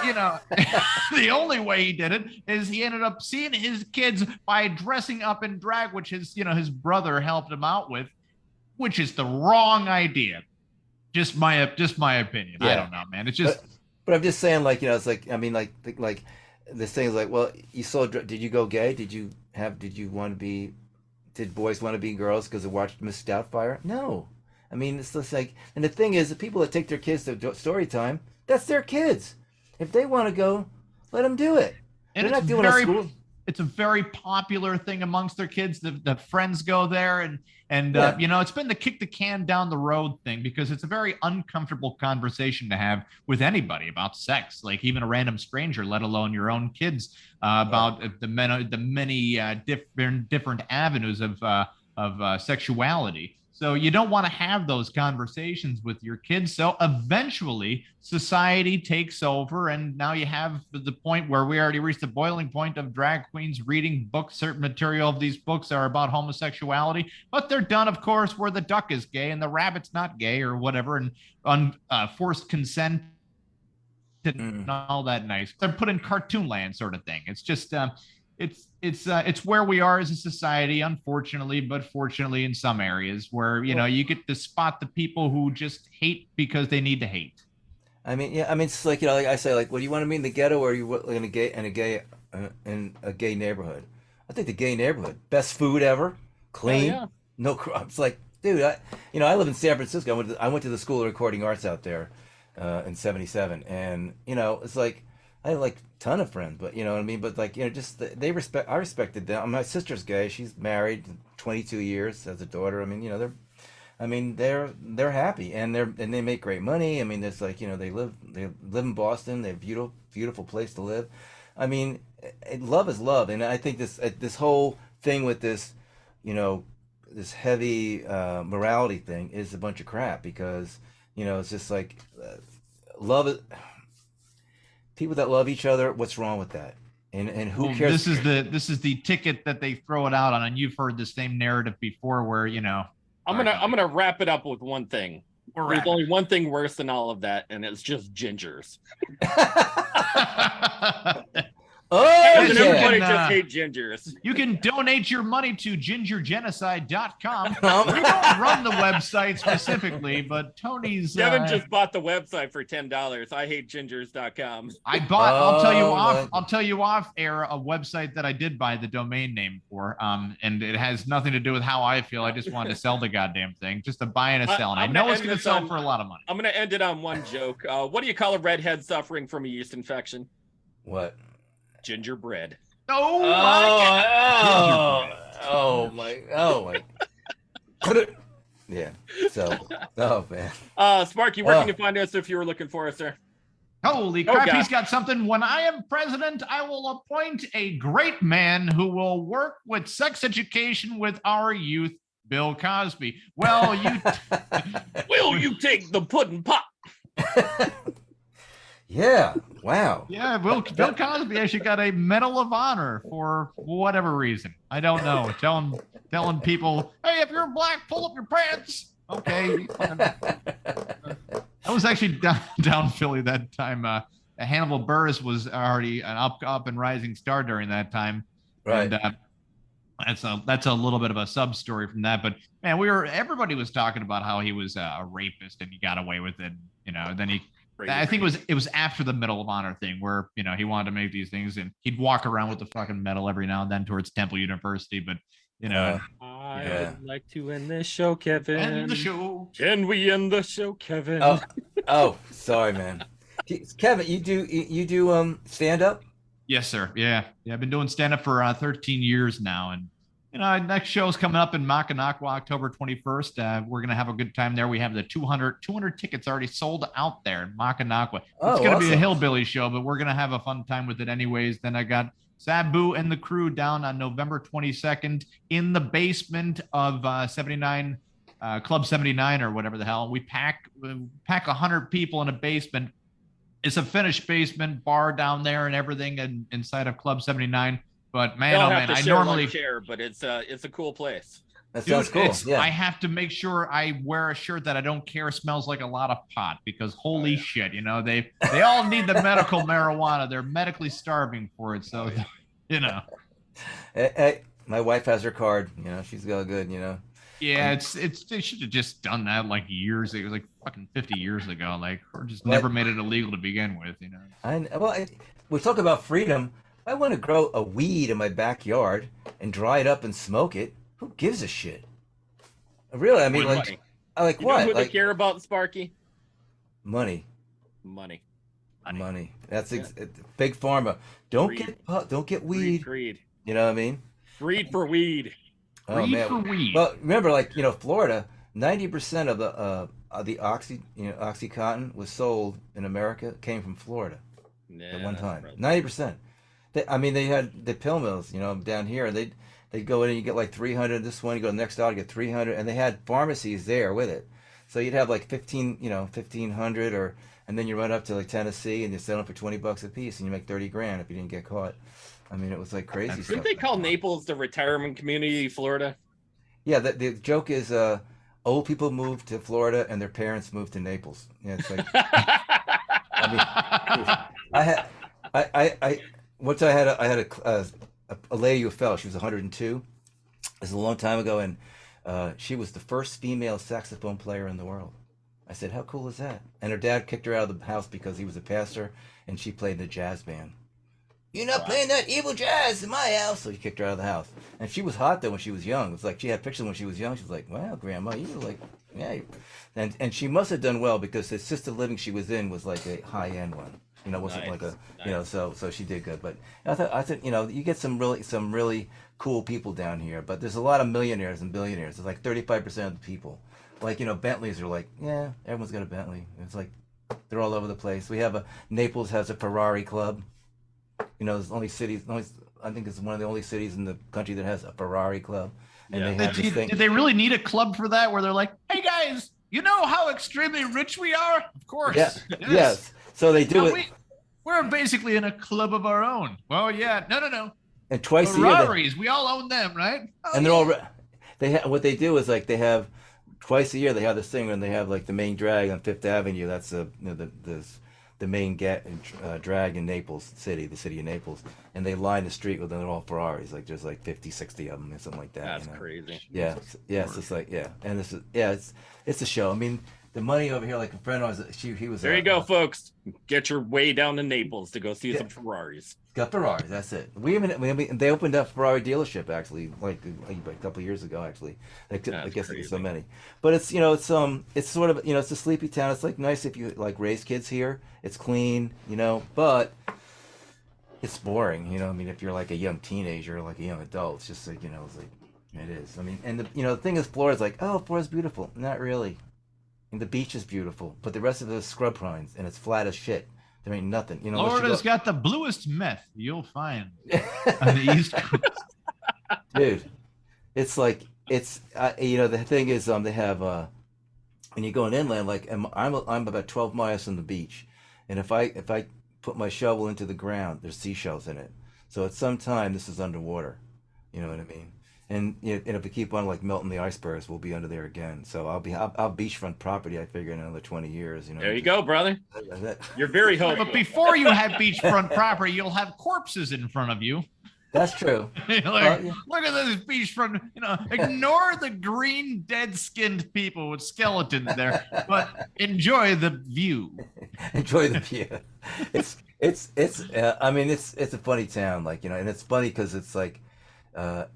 the only way he did it is he ended up seeing his kids by dressing up in drag, which his brother helped him out with, which is the wrong idea. Just my opinion. Yeah. I don't know, man. It's just. But I'm just saying, like, it's like, I mean, like this thing is like, well, did you go gay? Did boys want to be girls because they watched Miss Doubtfire? No. I mean, it's just like, and the thing is, the people that take their kids to story time, that's their kids. If they want to go, let them do it. And they're not doing it at school. It's a very popular thing amongst their kids. The friends go there, and it's been the kick the can down the road thing, because it's a very uncomfortable conversation to have with anybody about sex, like even a random stranger, let alone your own kids, about the many different avenues of sexuality. So you don't want to have those conversations with your kids. So eventually society takes over, and now you have the point where we already reached the boiling point of drag queens reading books. Certain material of these books are about homosexuality, but they're done, of course, where the duck is gay and the rabbit's not gay or whatever, and forced consent and all that nice. They're put in cartoon land sort of thing. It's just it's where we are as a society, unfortunately, but fortunately in some areas where, you get to spot the people who just hate because they need to hate. I mean, yeah, I mean, it's like, like I say, like, well, do you want to be in the ghetto or are you in a gay neighborhood? I think the gay neighborhood, best food ever, clean, no crops. Like, dude, I live in San Francisco. I went to the School of Recording Arts out there in '77, and it's like, I have like a ton of friends, but you know what I mean? But like, just I respected them. My sister's gay. She's married 22 years, has a daughter. I mean, they're happy and they make great money. I mean, there's like, they live in Boston. They have beautiful place to live. I mean, love is love. And I think this whole thing with this, this heavy morality thing is a bunch of crap, because, it's just like love is. People that love each other, what's wrong with that? And who cares? This is the ticket that they throw it out on, and you've heard the same narrative before, where I'm gonna wrap it up with one thing. There's only one thing worse than all of that, and it's just gingers. Everybody just hate gingers. You can donate your money to gingergenocide.com. We don't run the website specifically, but Tony's. Devin just bought the website for $10. I hate gingers.com. I bought. I'll tell you off air a website that I did buy the domain name for. And it has nothing to do with how I feel. I just wanted to sell the goddamn thing, just to buy and a sell. And I know it's going to sell for a lot of money. I'm going to end it on one joke. What do you call a redhead suffering from a yeast infection? What? Gingerbread. Oh my. Yeah. So, oh man. Sparky, where can you find us if you were looking for us, sir? Holy crap, he's got something. When I am president, I will appoint a great man who will work with sex education with our youth, Bill Cosby. Well, Will you take the pudding pop? Yeah. Wow. Yeah, Bill Cosby actually got a Medal of Honor for whatever reason. I don't know. Telling people, hey, if you're black, pull up your pants. Okay. I was actually down Philly that time. Hannibal Buress was already an up and rising star during that time. Right. And that's a little bit of a sub story from that. But man, everybody was talking about how he was a rapist and he got away with it. And then I think it was after the Medal of Honor thing where, he wanted to make these things and he'd walk around with the fucking medal every now and then towards Temple University. But, I'd like to end this show, Kevin. End the show. Can we end the show, Kevin? Oh, sorry, man. Kevin, you do stand up? Yes, sir. Yeah. I've been doing stand up for 13 years now, and next show is coming up in Mackinac, October 21st. We're gonna have a good time there. We have the 200 tickets already sold out there in Mackinac. It's gonna be a hillbilly show, but we're gonna have a fun time with it anyways. Then I got Sabu and the crew down on November 22nd in the basement of 79 Club 79 or whatever the hell. We pack 100 people in a basement. It's a finished basement bar down there and everything inside of Club 79. But man, I normally share, but it's a cool place. That sounds cool. Yeah. I have to make sure I wear a shirt that I don't care smells like a lot of pot because holy shit, they all need the medical marijuana. They're medically starving for it. So, Hey, my wife has her card. She's got good. Yeah, they should have just done that like years ago. It was like fucking 50 years ago. Like, or just never made it illegal to begin with. We talk about freedom. I want to grow a weed in my backyard and dry it up and smoke it. Who gives a shit? Really, I mean, money. Like You what? know who they care about, Sparky? Money. That's big pharma. Don't get weed. Greed. You know what I mean? Greed for weed. Oh man. For weed. Well, remember, Florida, 90% of the OxyContin was sold in America came from Florida at one time. 90%. They had the pill mills, down here. They'd go in and you get like 300. This one, you go next door, you get 300, and they had pharmacies there with it. So you'd have like 1,500, and then you run up to like Tennessee and you sell them for $20 a piece, and you make $30,000 if you didn't get caught. I mean, it was like crazy stuff. Didn't they call Naples the retirement community, Florida? Yeah, the joke is old people moved to Florida and their parents moved to Naples. Yeah, it's like I had a lady who fell. She was 102. This is a long time ago, and she was the first female saxophone player in the world. I said, "How cool is that?" And her dad kicked her out of the house because he was a pastor, and she played in a jazz band. You're not playing that evil jazz in my house. So he kicked her out of the house. And she was hot though when she was young. It was like she had pictures when she was young. She was like, "Wow, Grandma, you were like, yeah." And she must have done well because the assisted living she was in was like a high end one. Wasn't like a so she did good. But I thought you get some really cool people down here. But there's a lot of millionaires and billionaires. It's like 35% of the people. Like Bentleys are like, yeah, everyone's got a Bentley. It's like they're all over the place. We have Naples has a Ferrari club. There's I think it's one of the only cities in the country that has a Ferrari club. And they have this thing. Did they really need a club for that? Where they're like, hey guys, you know how extremely rich we are? Of course. Yeah. Yes. So they do it. We're basically in a club of our own. Well, yeah. No. And twice Ferraris, a year. we all own them, right? And they're all. What they do is like they have twice a year they have this thing and they have like the main drag on Fifth Avenue. That's the main drag in Naples City, the city of Naples, and they line the street with them. They're all Ferraris. Like there's like 50, 60 of them or something like that. That's crazy. Yeah. It's just like and it's a show. I mean, the money over here, like a friend of ours, he was. There you go, folks. Get your way down to Naples to go see some Ferraris. Got Ferraris. That's it. They opened up a Ferrari dealership actually, like a couple of years ago. Actually, I guess there's so many. But it's it's sort of it's a sleepy town. It's like nice if you like raise kids here. It's clean, but it's boring, you know. I mean, if you're like a young teenager, or like a young adult, it's just like, you know, it's like it is. I mean, and the thing is, Florida's like, oh, Florida's beautiful. Not really. And the beach is beautiful, but the rest of it is scrub pines, and it's flat as shit. There ain't nothing, you know. Florida's got the bluest meth you'll find on the East Coast. Dude, it's like you know, the thing is, they have when you go in inland, like I'm about 12 miles from the beach, and if I put my shovel into the ground, there's seashells in it. So at some time, this is underwater. You know what I mean? And if we keep on like melting the icebergs, we'll be under there again. So I'll beachfront property, I figure, in another 20 years. You know. There you go, brother. You're very hopeful. But before you have beachfront property, you'll have corpses in front of you. That's true. Look at this beachfront. You know, ignore the green, dead-skinned people with skeletons there, but enjoy the view. Enjoy the view. I mean, it's a funny town, like, you know, and it's funny because it's like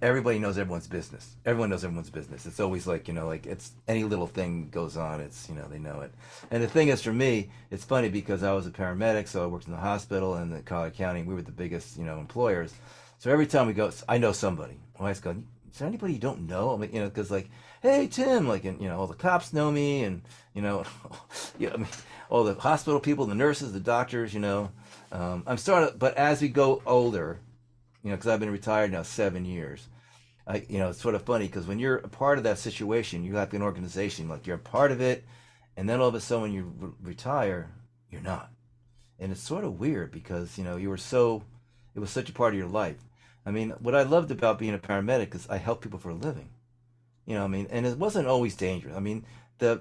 everybody knows everyone's business. Everyone knows everyone's business. It's always like, you know, like it's any little thing goes on, it's, you know, they know it. And the thing is, for me, it's funny because I was a paramedic, so I worked in the hospital and the Collier County. We were the biggest, you know, employers. So every time we go, I know somebody. I always go, is there anybody you don't know? I mean, you know, because like, hey, Tim, like, and, you know, all the cops know me, and, you know, yeah, I mean, all the hospital people, the nurses, the doctors, you know. But as we go older, you know, because I've been retired now 7 years, you know, it's sort of funny because when you're a part of that situation, you have an organization, like you're a part of it, and then all of a sudden when you retire, you're not. And it's sort of weird because, you know, it was such a part of your life. I mean, what I loved about being a paramedic is I helped people for a living. You know what I mean? And it wasn't always dangerous. I mean, the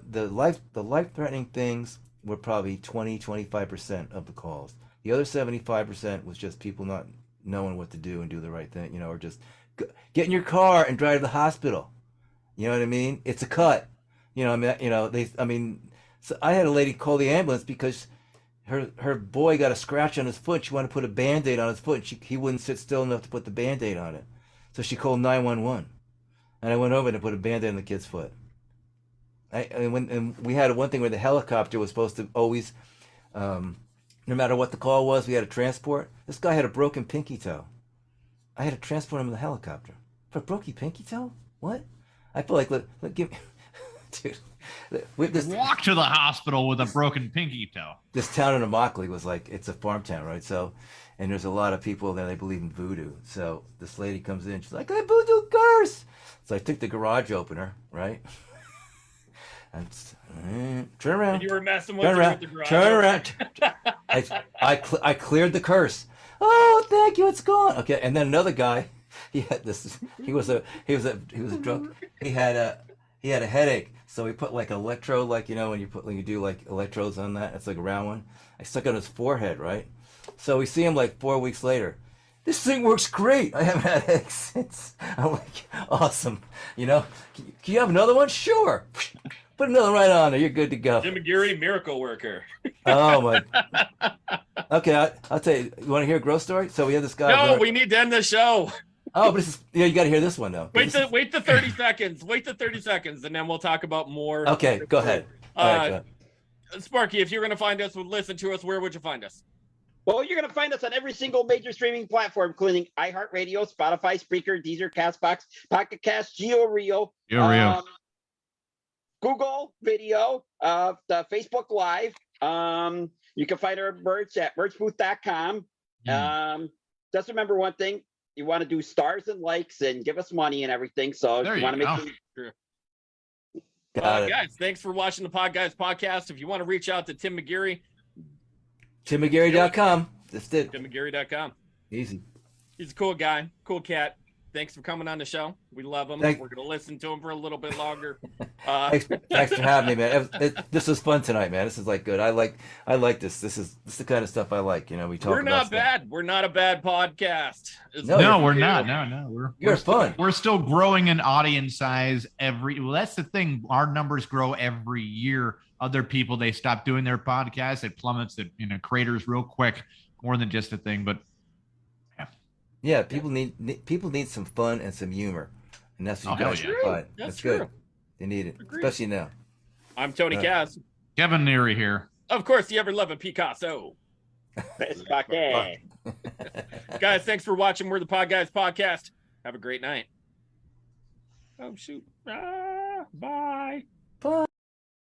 life-threatening things were probably 20-25% of the calls. The other 75% was just people not knowing what to do and do the right thing, you know, or just get in your car and drive to the hospital. You know what I mean? It's a cut. You know, so I had a lady call the ambulance because her boy got a scratch on his foot. She wanted to put a Band-Aid on his foot. He wouldn't sit still enough to put the Band-Aid on it. So she called 911. And I went over and put a Band-Aid on the kid's foot. And we had one thing where the helicopter was supposed to always, no matter what the call was, we had a transport. This guy had a broken pinky toe. I had to transport him in the helicopter. For a broken pinky toe? What? I feel like, look, give me, dude. Walk to the hospital with a broken pinky toe. This town in Immokalee was like, it's a farm town, right? So, and there's a lot of people there, they believe in voodoo. So this lady comes in, she's like, I voodoo curse. So I took the garage opener, right? And turn around. And you were messing with the garage. Turn around. I cleared the curse. Oh, thank you, it's gone. Okay, and then another guy, he was a drunk. He had a headache. So we put like an electrode, like, you know, when you do like electrodes on that, it's like a round one. I stuck it on his forehead, right? So we see him like 4 weeks later. This thing works great. I haven't had headaches since. I'm like, awesome. You know, can you have another one? Sure. Put another right on there. You're good to go. Tim Mcgeary, miracle worker. Oh my. Okay, I'll tell you. You want to hear a gross story? So we have this guy. No, we need to end the show. Oh, but you got to hear this one though. Wait the 30 seconds. Wait the 30 seconds, and then we'll talk about more. Okay, go ahead. All right, go ahead. Sparky, if you're going to find us, listen to us, where would you find us? Well, you're going to find us on every single major streaming platform, including iHeartRadio, Spotify, Spreaker, Deezer, Castbox, Pocket Cast, GeoReo, Google Video, the Facebook Live. You can find our merch at merchbooth.com. Just remember one thing. You want to do stars and likes and give us money and everything. So there you want to make sure. Got it. Guys, thanks for watching the Podguyz Podcast. If you want to reach out to Tim Mcgeary, TimMcGeary.com. Just did. TimMcGeary.com. Easy. He's a cool guy, cool cat. Thanks for coming on the show. We love him. We're going to listen to him for a little bit longer. Thanks for having me, man. This was fun tonight, man. This is like good. I like this. This is the kind of stuff I like. You know, we talk. We're about not stuff. Bad. We're not a bad podcast. No, we're not. No, You're fun. We're still growing in audience size well, that's the thing. Our numbers grow every year. Other people, they stop doing their podcasts. It plummets. It craters real quick. More than just a thing, but. Yeah, people need some fun and some humor, and that's what you guys provide. That's good. They need it, especially now. I'm Tony Cass. Kevin Neary here. Of course, the ever-loving Picasso. Okay. Guys, thanks for watching. We're the Podguyz Podcast. Have a great night. Oh, shoot. Bye.